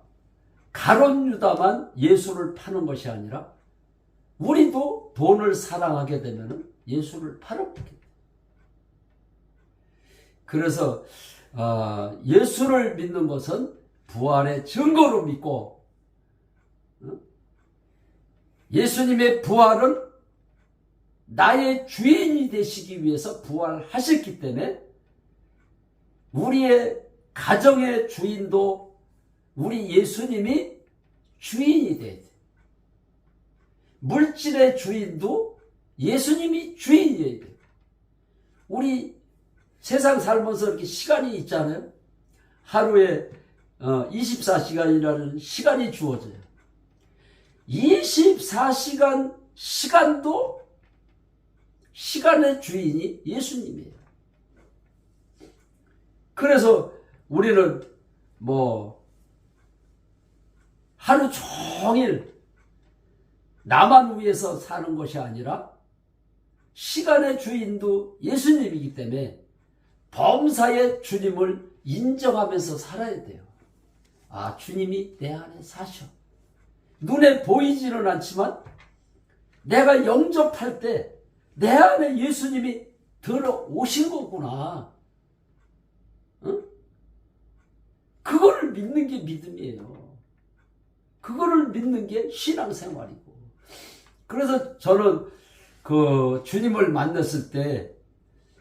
가룟 유다만 예수를 파는 것이 아니라 우리도 돈을 사랑하게 되면 예수를 팔아먹게 돼요. 그래서 예수를 믿는 것은 부활의 증거로 믿고 예수님의 부활은 나의 주인이 되시기 위해서 부활하셨기 때문에 우리의 가정의 주인도 우리 예수님이 주인이 돼야 돼. 물질의 주인도 예수님이 주인이어야 돼. 우리 세상 살면서 이렇게 시간이 있잖아요. 하루에 24시간이라는 시간이 주어져요. 24시간 시간도 시간의 주인이 예수님이에요. 그래서 우리는 하루 종일 나만 위해서 사는 것이 아니라 시간의 주인도 예수님이기 때문에 범사의 주님을 인정하면서 살아야 돼요. 아, 주님이 내 안에 사셔. 눈에 보이지는 않지만 내가 영접할 때 내 안에 예수님이 들어오신 거구나. 응? 그거를 믿는 게 믿음이에요. 그거를 믿는 게 신앙생활이고. 그래서 저는 그 주님을 만났을 때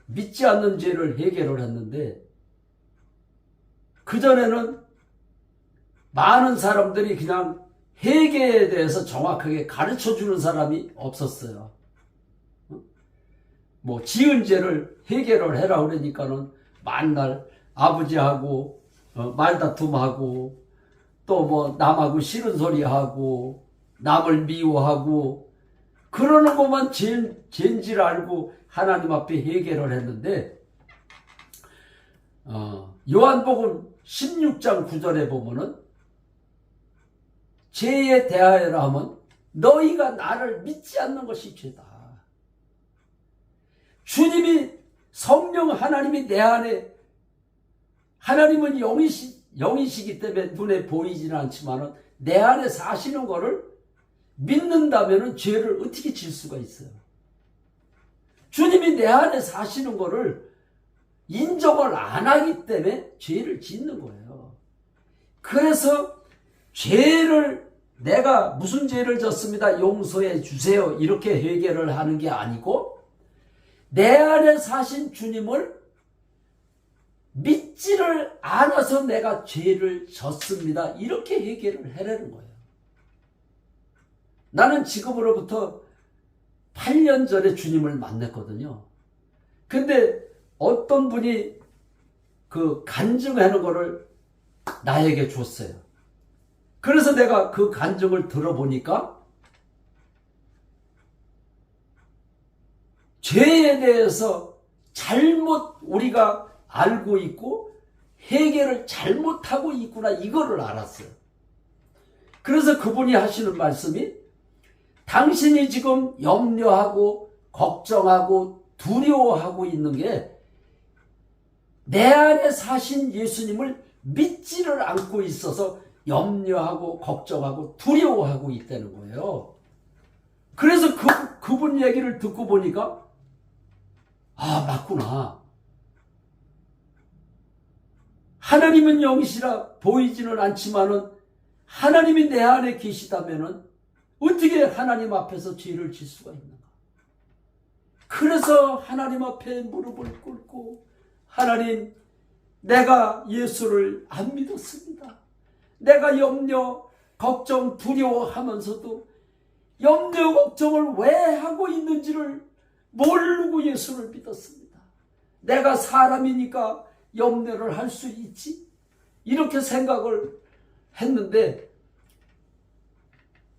믿지 않는 죄를 해결을 했는데, 그전에는 많은 사람들이 그냥 회개에 대해서 정확하게 가르쳐 주는 사람이 없었어요. 뭐 지은 죄를 해결을 해라 그러니까는 만날 아버지하고 말다툼하고 또 뭐 남하고 싫은 소리하고 남을 미워하고 그러는 것만 죄인지를 알고 하나님 앞에 해결을 했는데, 요한복음 16장 9절에 보면은 죄에 대하여라 하면 너희가 나를 믿지 않는 것이 죄다. 주님이 성령 하나님이 내 안에, 하나님은 영이시기 때문에 눈에 보이지는 않지만 내 안에 사시는 것을 믿는다면 죄를 어떻게 질 수가 있어요? 주님이 내 안에 사시는 것을 인정을 안 하기 때문에 죄를 짓는 거예요. 그래서 죄를, 내가 무슨 죄를 졌습니다, 용서해 주세요, 이렇게 해결을 하는 게 아니고 내 안에 사신 주님을 믿지를 않아서 내가 죄를 졌습니다, 이렇게 해결을 해내는 거예요. 나는 지금으로부터 8년 전에 주님을 만났거든요. 근데 어떤 분이 그 간증하는 거를 나에게 줬어요. 그래서 내가 그 간증을 들어보니까 죄에 대해서 잘못 우리가 알고 있고 해결을 잘못하고 있구나, 이거를 알았어요. 그래서 그분이 하시는 말씀이, 당신이 지금 염려하고 걱정하고 두려워하고 있는 게 내 안에 사신 예수님을 믿지를 않고 있어서 염려하고 걱정하고 두려워하고 있다는 거예요. 그래서 그분 얘기를 듣고 보니까 아, 맞구나. 하나님은 영이시라 보이지는 않지만은 하나님이 내 안에 계시다면은 어떻게 하나님 앞에서 죄를 질 수가 있는가? 그래서 하나님 앞에 무릎을 꿇고, 하나님, 내가 예수를 안 믿었습니다. 내가 염려, 걱정, 두려워하면서도 염려, 걱정을 왜 하고 있는지를 모르고 예수를 믿었습니다. 내가 사람이니까 염려를 할 수 있지, 이렇게 생각을 했는데,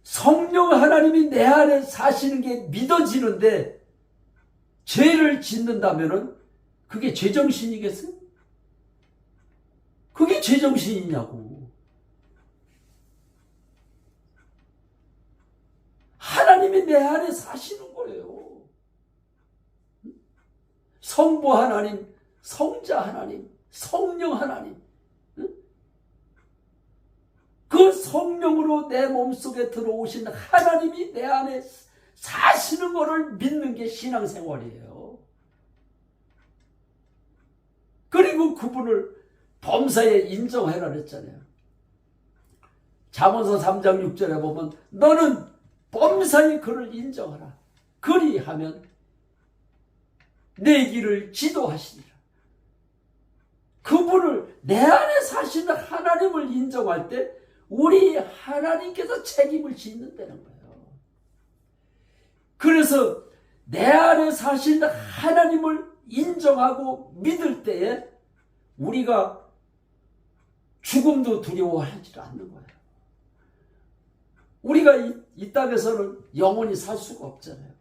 성령 하나님이 내 안에 사시는 게 믿어지는데 죄를 짓는다면은 그게 제정신이겠어요? 그게 제정신이냐고. 하나님이 내 안에 사시는 거예요. 성부 하나님, 성자 하나님, 성령 하나님, 그 성령으로 내 몸속에 들어오신 하나님이 내 안에 사시는 것을 믿는 게 신앙생활이에요. 그리고 그분을 범사에 인정해라 그랬잖아요. 잠언서 3장 6절에 보면 너는 범사에 그를 인정하라. 그리하면 내 길을 지도하시리라. 그분을, 내 안에 사시는 하나님을 인정할 때 우리 하나님께서 책임을 짓는다는 거예요. 그래서 내 안에 사시는 하나님을 인정하고 믿을 때에 우리가 죽음도 두려워하지 않는 거예요. 우리가 이 땅에서는 영원히 살 수가 없잖아요.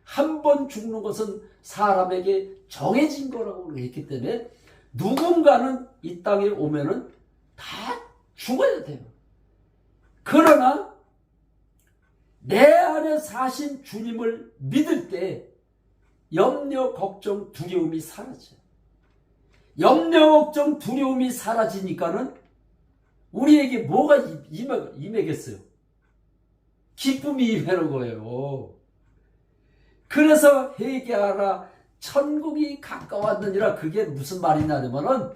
한 번 죽는 것은 사람에게 정해진 거라고 했기 때문에 누군가는 이 땅에 오면은 다 죽어야 돼요. 그러나 내 안에 사신 주님을 믿을 때 염려, 걱정, 두려움이 사라져요. 염려, 걱정, 두려움이 사라지니까는 우리에게 뭐가 임하겠어요? 기쁨이 임하는 거예요. 그래서 회개하라, 천국이 가까웠느니라. 그게 무슨 말이냐면은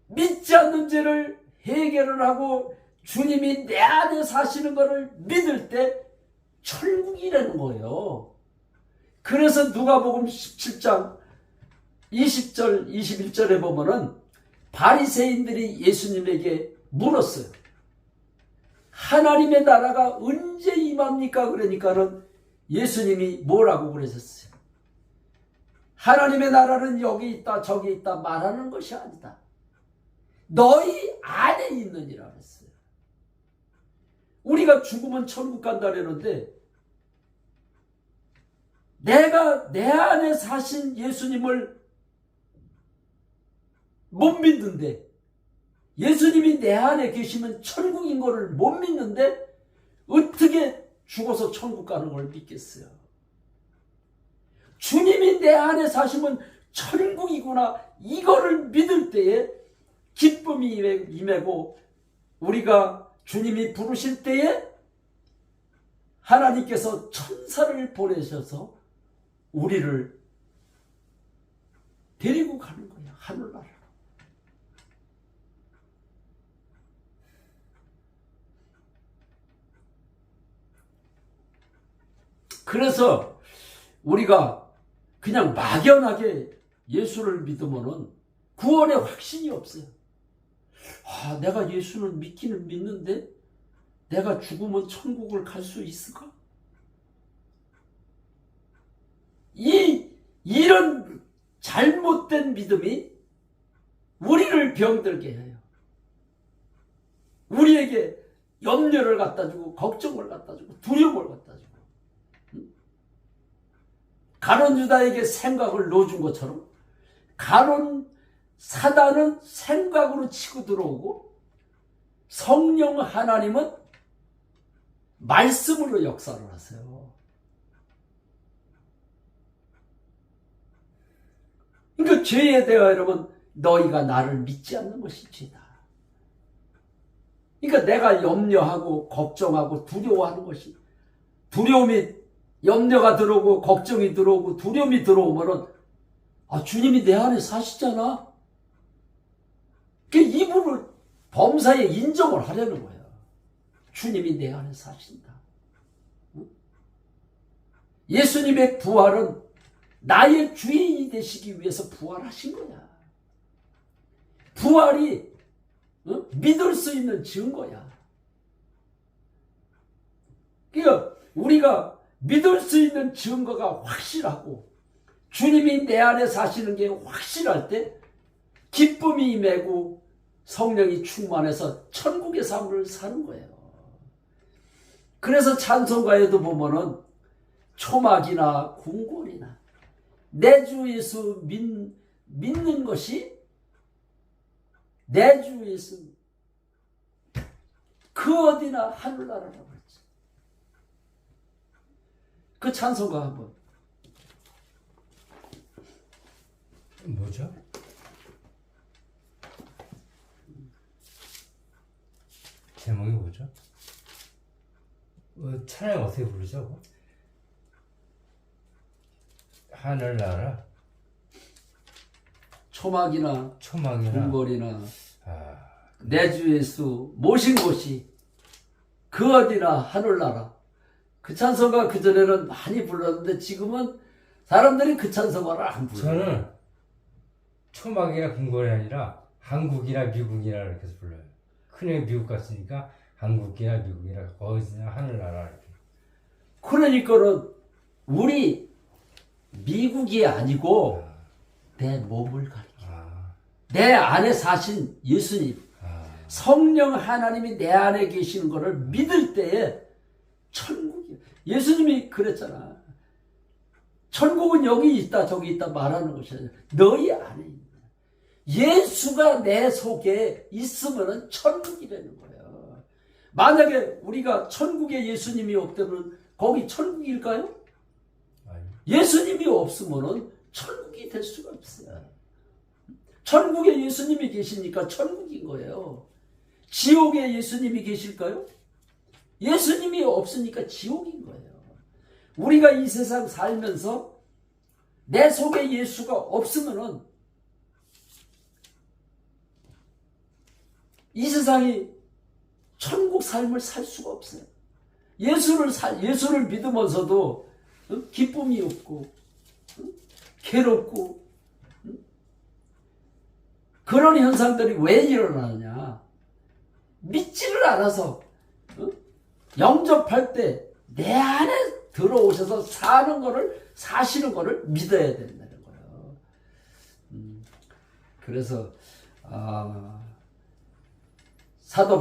믿지 않는 죄를 해결을 하고 주님이 내 안에 사시는 것을 믿을 때 천국이라는 거예요. 그래서 누가복음 17장 20절 21절에 보면은 바리새인들이 예수님에게 물었어요. 하나님의 나라가 언제 임합니까? 그러니까는 예수님이 뭐라고 그러셨어요? 하나님의 나라는 여기 있다 저기 있다 말하는 것이 아니다. 너희 안에 있느니라 그랬어요. 우리가 죽으면 천국 간다라는데 내가 내 안에 사신 예수님을 못 믿는데, 예수님이 내 안에 계시면 천국인 것을 못 믿는데 어떻게 죽어서 천국 가는 걸 믿겠어요? 주님이 내 안에 사시면 천국이구나, 이거를 믿을 때에 기쁨이 임하고, 우리가 주님이 부르실 때에 하나님께서 천사를 보내셔서 우리를 데리고 가는 거예요. 하늘나라로. 그래서 우리가 그냥 막연하게 예수를 믿으면은 구원의 확신이 없어요. 내가 예수를 믿기는 믿는데 내가 죽으면 천국을 갈 수 있을까? 이런 잘못된 믿음이 우리를 병들게 해요. 우리에게 염려를 갖다 주고, 걱정을 갖다 주고, 두려움을 갖다 주고. 가룟 유다에게 생각을 넣어준 것처럼 가룟 사단은 생각으로 치고 들어오고, 성령 하나님은 말씀으로 역사를 하세요. 그러니까 죄에 대하여 여러분, 너희가 나를 믿지 않는 것이 죄다. 그러니까 내가 염려하고 걱정하고 두려워하는 것이, 두려움이, 염려가 들어오고 걱정이 들어오고 두려움이 들어오면은 주님이 내 안에 사시잖아. 이 부분을 범사에 인정을 하려는 거예요. 주님이 내 안에 사신다. 예수님의 부활은 나의 주인이 되시기 위해서 부활하신 거야. 부활이 믿을 수 있는 증거야. 그러니까 우리가 믿을 수 있는 증거가 확실하고 주님이 내 안에 사시는 게 확실할 때 기쁨이 임하고 성령이 충만해서 천국의 삶을 사는 거예요. 그래서 찬송가에도 보면은 초막이나 궁궐이나 내 주 예수 믿는 것이, 내 주 예수 그 어디나 하늘나라라고 했지. 그 찬송가 한번. 뭐죠? 제목이 뭐죠? 찬양 어떻게 부르죠? 하늘나라, 초막이나 궁궐이나 내 주 예수 모신 곳이 그 어디나 하늘나라. 그 찬송가 그전에는 많이 불렀는데 지금은 사람들이 그 찬송가를 안 불러요. 저는 초막이나 궁궐이 아니라 한국이나 미국이나 이렇게 해서 불러요. 큰형이 미국 갔으니까 한국이나 미국이나 어디나 하늘나라 이렇게. 그러니까는 우리 미국이 아니고 내 몸을 가리켜. 내 안에 사신 예수님, 성령 하나님이 내 안에 계시는 것을 믿을 때에 천국이야. 예수님이 그랬잖아. 천국은 여기 있다 저기 있다 말하는 것이 아니라 너희 안에 있는, 예수가 내 속에 있으면 천국이라는 거예요. 만약에 우리가 천국에 예수님이 없다면 거기 천국일까요? 아니, 예수님이 없으면은 천국이 될 수가 없어요. 천국에 예수님이 계시니까 천국인 거예요. 지옥에 예수님이 계실까요? 예수님이 없으니까 지옥인 거예요. 우리가 이 세상 살면서 내 속에 예수가 없으면은 이 세상이 천국 삶을 살 수가 없어요. 예수를 믿으면서도 기쁨이 없고 괴롭고 그런 현상들이 왜 일어나느냐? 믿지를 않아서 영접할 때 내 안에 들어오셔서 사시는 거를 믿어야 된다는 거예요. 그래서 사도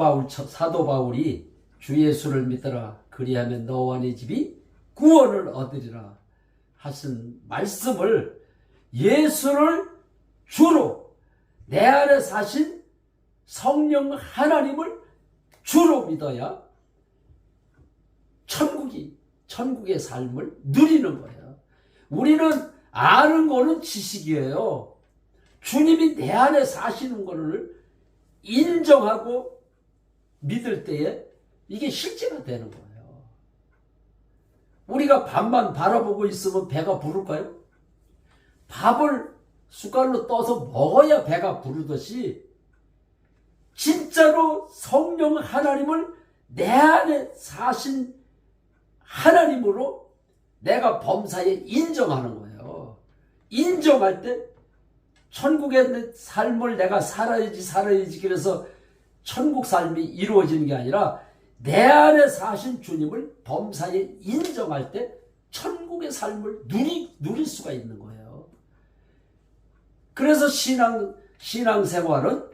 바울이 주 예수를 믿어라 그리하면 너와 네 집이 구원을 얻으리라 하신 말씀을 예수를 주로 내 안에 사신 성령 하나님을 주로 믿어야 천국의 삶을 누리는 거예요. 우리는 아는 거는 지식이에요. 주님이 내 안에 사시는 거를 인정하고 믿을 때에 이게 실제가 되는 거예요. 우리가 밥만 바라보고 있으면 배가 부를까요? 밥을 숟갈로 떠서 먹어야 배가 부르듯이 진짜로 성령 하나님을 내 안에 사신 하나님으로 내가 범사에 인정하는 거예요. 인정할 때 천국의 삶을 내가 살아야지 그래서 천국 삶이 이루어지는 게 아니라 내 안에 사신 주님을 범사에 인정할 때 천국의 삶을 누릴 수가 있는 거예요. 그래서 신앙생활은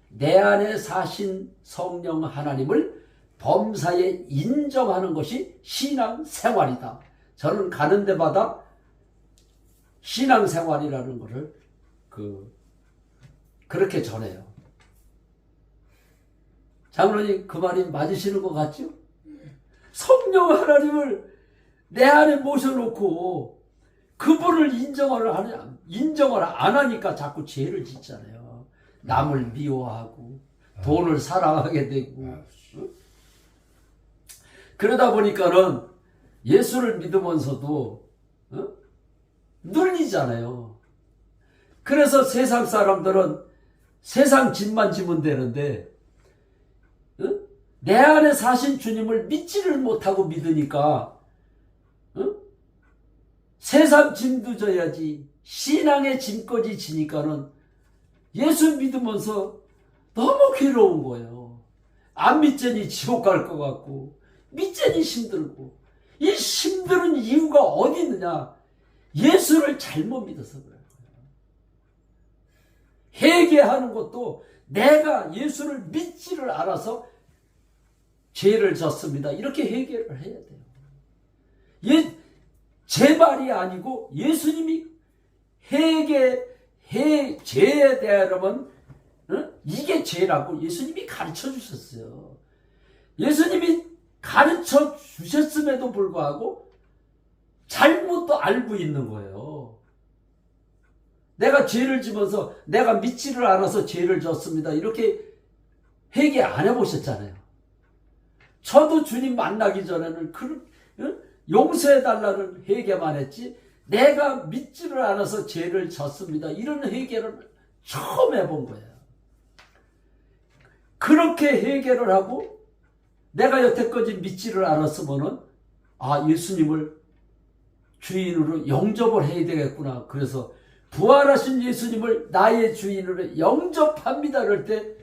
내 안에 사신 성령 하나님을 범사에 인정하는 것이 신앙생활이다. 저는 가는 데마다 신앙생활이라는 것을 그렇게 전해요. 장로님 그 말이 맞으시는 것 같죠? 성령 하나님을 내 안에 모셔놓고 그분을 인정을 안 하니까 자꾸 죄를 짓잖아요. 남을 미워하고 돈을 사랑하게 되고 그러다 보니까는 예수를 믿으면서도 눌리잖아요. 그래서 세상 사람들은 세상 짐만 지면 되는데 내 안에 사신 주님을 믿지를 못하고 믿으니까 세상 짐도 져야지 신앙의 짐까지 지니까는 예수 믿으면서 너무 괴로운 거예요. 안 믿자니 지옥 갈 것 같고 믿자니 힘들고 이 힘든 이유가 어디 있느냐? 예수를 잘못 믿어서 그래요. 회개하는 것도 내가 예수를 믿지를 않아서 죄를 졌습니다. 이렇게 회개를 해야 돼요. 제 말이 아니고 예수님이 죄에 대하면 이게 죄라고 예수님이 가르쳐 주셨어요. 예수님이 가르쳐 주셨음에도 불구하고 잘못도 알고 있는 거예요. 내가 죄를 지면서 내가 믿지를 않아서 죄를 졌습니다. 이렇게 회개 안 해보셨잖아요. 저도 주님 만나기 전에는 용서해달라는 회개만 했지 내가 믿지를 않아서 죄를 졌습니다. 이런 회개를 처음 해본 거예요. 그렇게 회개를 하고 내가 여태까지 믿지를 않았으면은 예수님을 주인으로 영접을 해야 되겠구나. 그래서 부활하신 예수님을 나의 주인으로 영접합니다. 그럴 때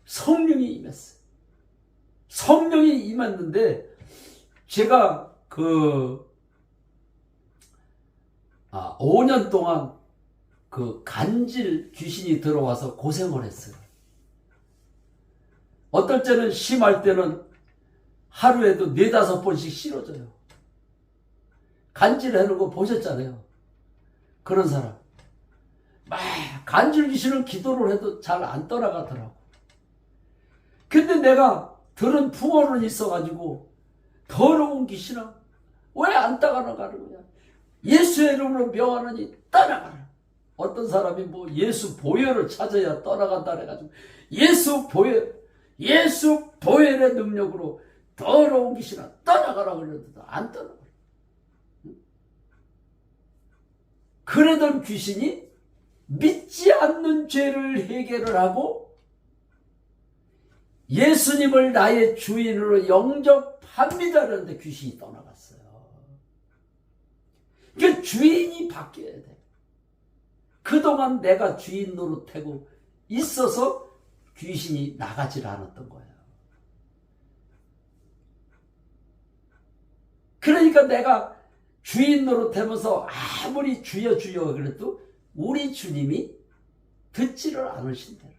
성령이 임했어요. 성령이 임했는데 제가 5년 동안 간질 귀신이 들어와서 고생을 했어요. 어떨 때는 심할 때는 하루에도 4-5번씩 싫어져요. 간질하는 거 보셨잖아요. 그런 사람. 막 간질 귀신은 기도를 해도 잘 안 떠나가더라고. 근데 내가 들은 풍어는 있어가지고 더러운 귀신아 왜 안 따라가는 거야? 예수의 이름으로 명하느니 떠나가라. 어떤 사람이 뭐 예수 보혈을 찾아야 떠나간다 그래가지고 예수 보혈의 능력으로 더러운 귀신아 떠나가라 그러는데 안 떠나가. 그러던 귀신이 믿지 않는 죄를 해결을 하고 예수님을 나의 주인으로 영접합니다 그러는데 귀신이 떠나갔어요. 그러니까 주인이 바뀌어야 돼. 그동안 내가 주인 노릇하고 있어서 귀신이 나가질 않았던 거예요. 그러니까 내가 주인 노릇하면서 아무리 주여 주여 그래도 우리 주님이 듣지를 않으신대요.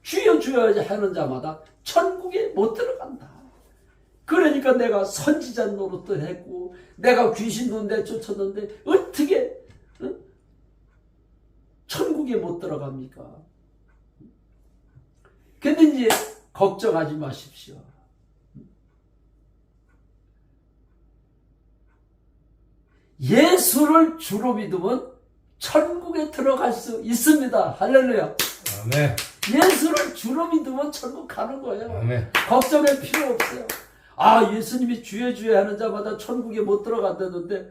주여 주여 하는 자마다 천국에 못 들어간다. 그러니까 내가 선지자 노릇도 했고 내가 귀신도 내쫓았는데 어떻게 천국에 못 들어갑니까? 근데 이제 걱정하지 마십시오. 예수를 주로 믿으면 천국에 들어갈 수 있습니다. 할렐루야. 아멘. 예수를 주로 믿으면 천국 가는 거예요. 아멘. 걱정할 필요 없어요. 아, 예수님이 주여 주여 하는 자마다 천국에 못 들어간다는데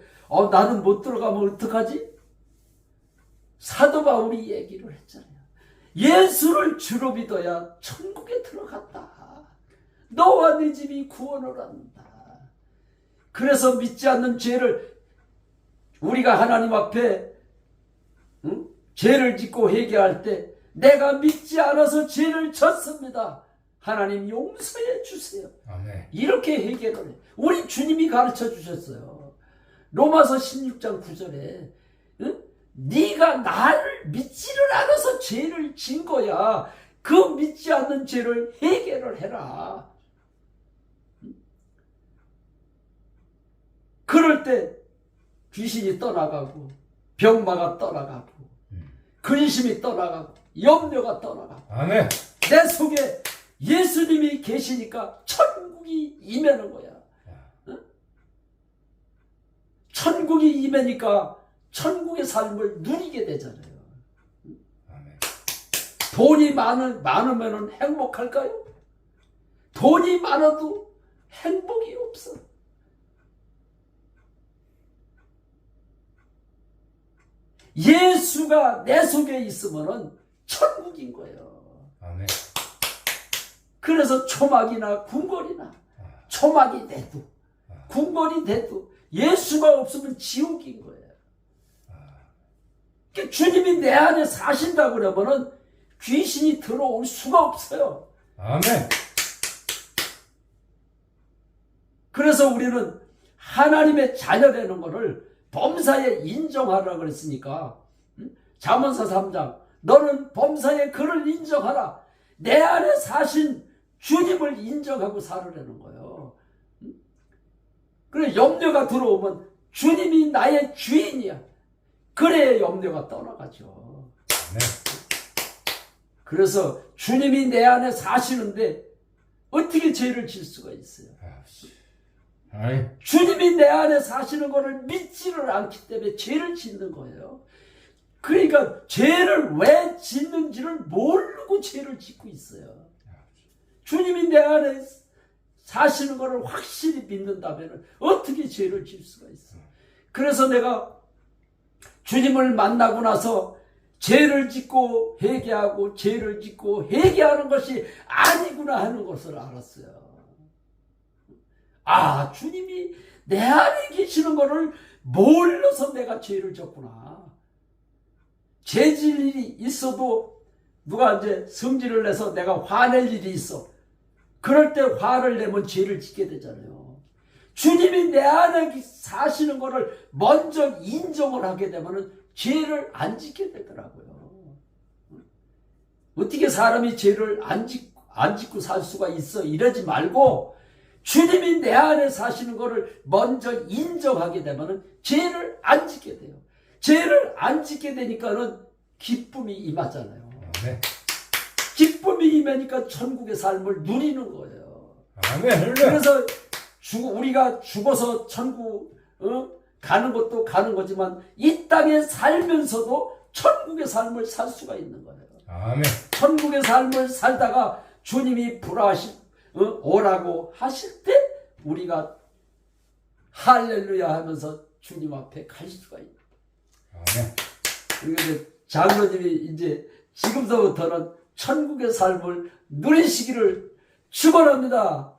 나는 못 들어가면 어떡하지? 사도 바울이 얘기를 했잖아요. 예수를 주로 믿어야 천국에 들어간다. 너와 네 집이 구원을 한다. 그래서 믿지 않는 죄를 우리가 하나님 앞에 죄를 짓고 회개할 때 내가 믿지 않아서 죄를 졌습니다. 하나님 용서해 주세요. 아멘. 이렇게 회개를 해. 우리 주님이 가르쳐 주셨어요. 로마서 16장 9절에 네가 나를 믿지를 않아서 죄를 진 거야. 그 믿지 않는 죄를 해결을 해라. 그럴 때 귀신이 떠나가고 병마가 떠나가고 근심이 떠나가고 염려가 떠나가고 아멘. 내 속에 예수님이 계시니까 천국이 임하는 거야. 천국이 임하니까 천국의 삶을 누리게 되잖아요. 아멘. 돈이 많으면 행복할까요? 돈이 많아도 행복이 없어. 예수가 내 속에 있으면 천국인 거예요. 아멘. 그래서 초막이나 궁궐이나 초막이 돼도 궁궐이 돼도 예수가 없으면 지옥인 거예요. 그러니까 주님이 내 안에 사신다 그러면은 귀신이 들어올 수가 없어요. 아멘. 그래서 우리는 하나님의 자녀라는 것을 범사에 인정하라 그랬으니까 잠언서 3장 너는 범사에 그를 인정하라. 내 안에 사신 주님을 인정하고 살으라는 거예요. 그래 염려가 들어오면 주님이 나의 주인이야. 그래야 염려가 떠나가죠. 네. 그래서 주님이 내 안에 사시는데 어떻게 죄를 질 수가 있어요? 아니. 주님이 내 안에 사시는 것을 믿지를 않기 때문에 죄를 짓는 거예요. 그러니까 죄를 왜 짓는지를 모르고 죄를 짓고 있어요. 주님이 내 안에 사시는 것을 확실히 믿는다면 어떻게 죄를 질 수가 있어요? 그래서 내가 주님을 만나고 나서 죄를 짓고 회개하고 죄를 짓고 회개하는 것이 아니구나 하는 것을 알았어요. 아, 주님이 내 안에 계시는 것을 몰라서 내가 죄를 졌구나. 죄질 일이 있어도 누가 이제 성질을 내서 내가 화낼 일이 있어. 그럴 때 화를 내면 죄를 짓게 되잖아요. 주님이 내 안에 사시는 것을 먼저 인정을 하게 되면 죄를 안 짓게 되더라고요. 어떻게 사람이 죄를 안 짓고 살 수가 있어? 이러지 말고 주님이 내 안에 사시는 것을 먼저 인정하게 되면 죄를 안 짓게 돼요. 죄를 안 짓게 되니까는 기쁨이 임하잖아요. 네. 기쁨이 주님이니까 천국의 삶을 누리는 거예요. 아멘. 할렐루야. 그래서 우리가 죽어서 천국 가는 것도 가는 거지만 이 땅에 살면서도 천국의 삶을 살 수가 있는 거예요. 아멘. 천국의 삶을 살다가 주님이 오라고 하실 때 우리가 할렐루야 하면서 주님 앞에 갈 수가 있는 거예요. 아멘. 그리고 이제 장로님이 이제 지금서부터는 천국의 삶을 누리시기를 축원합니다.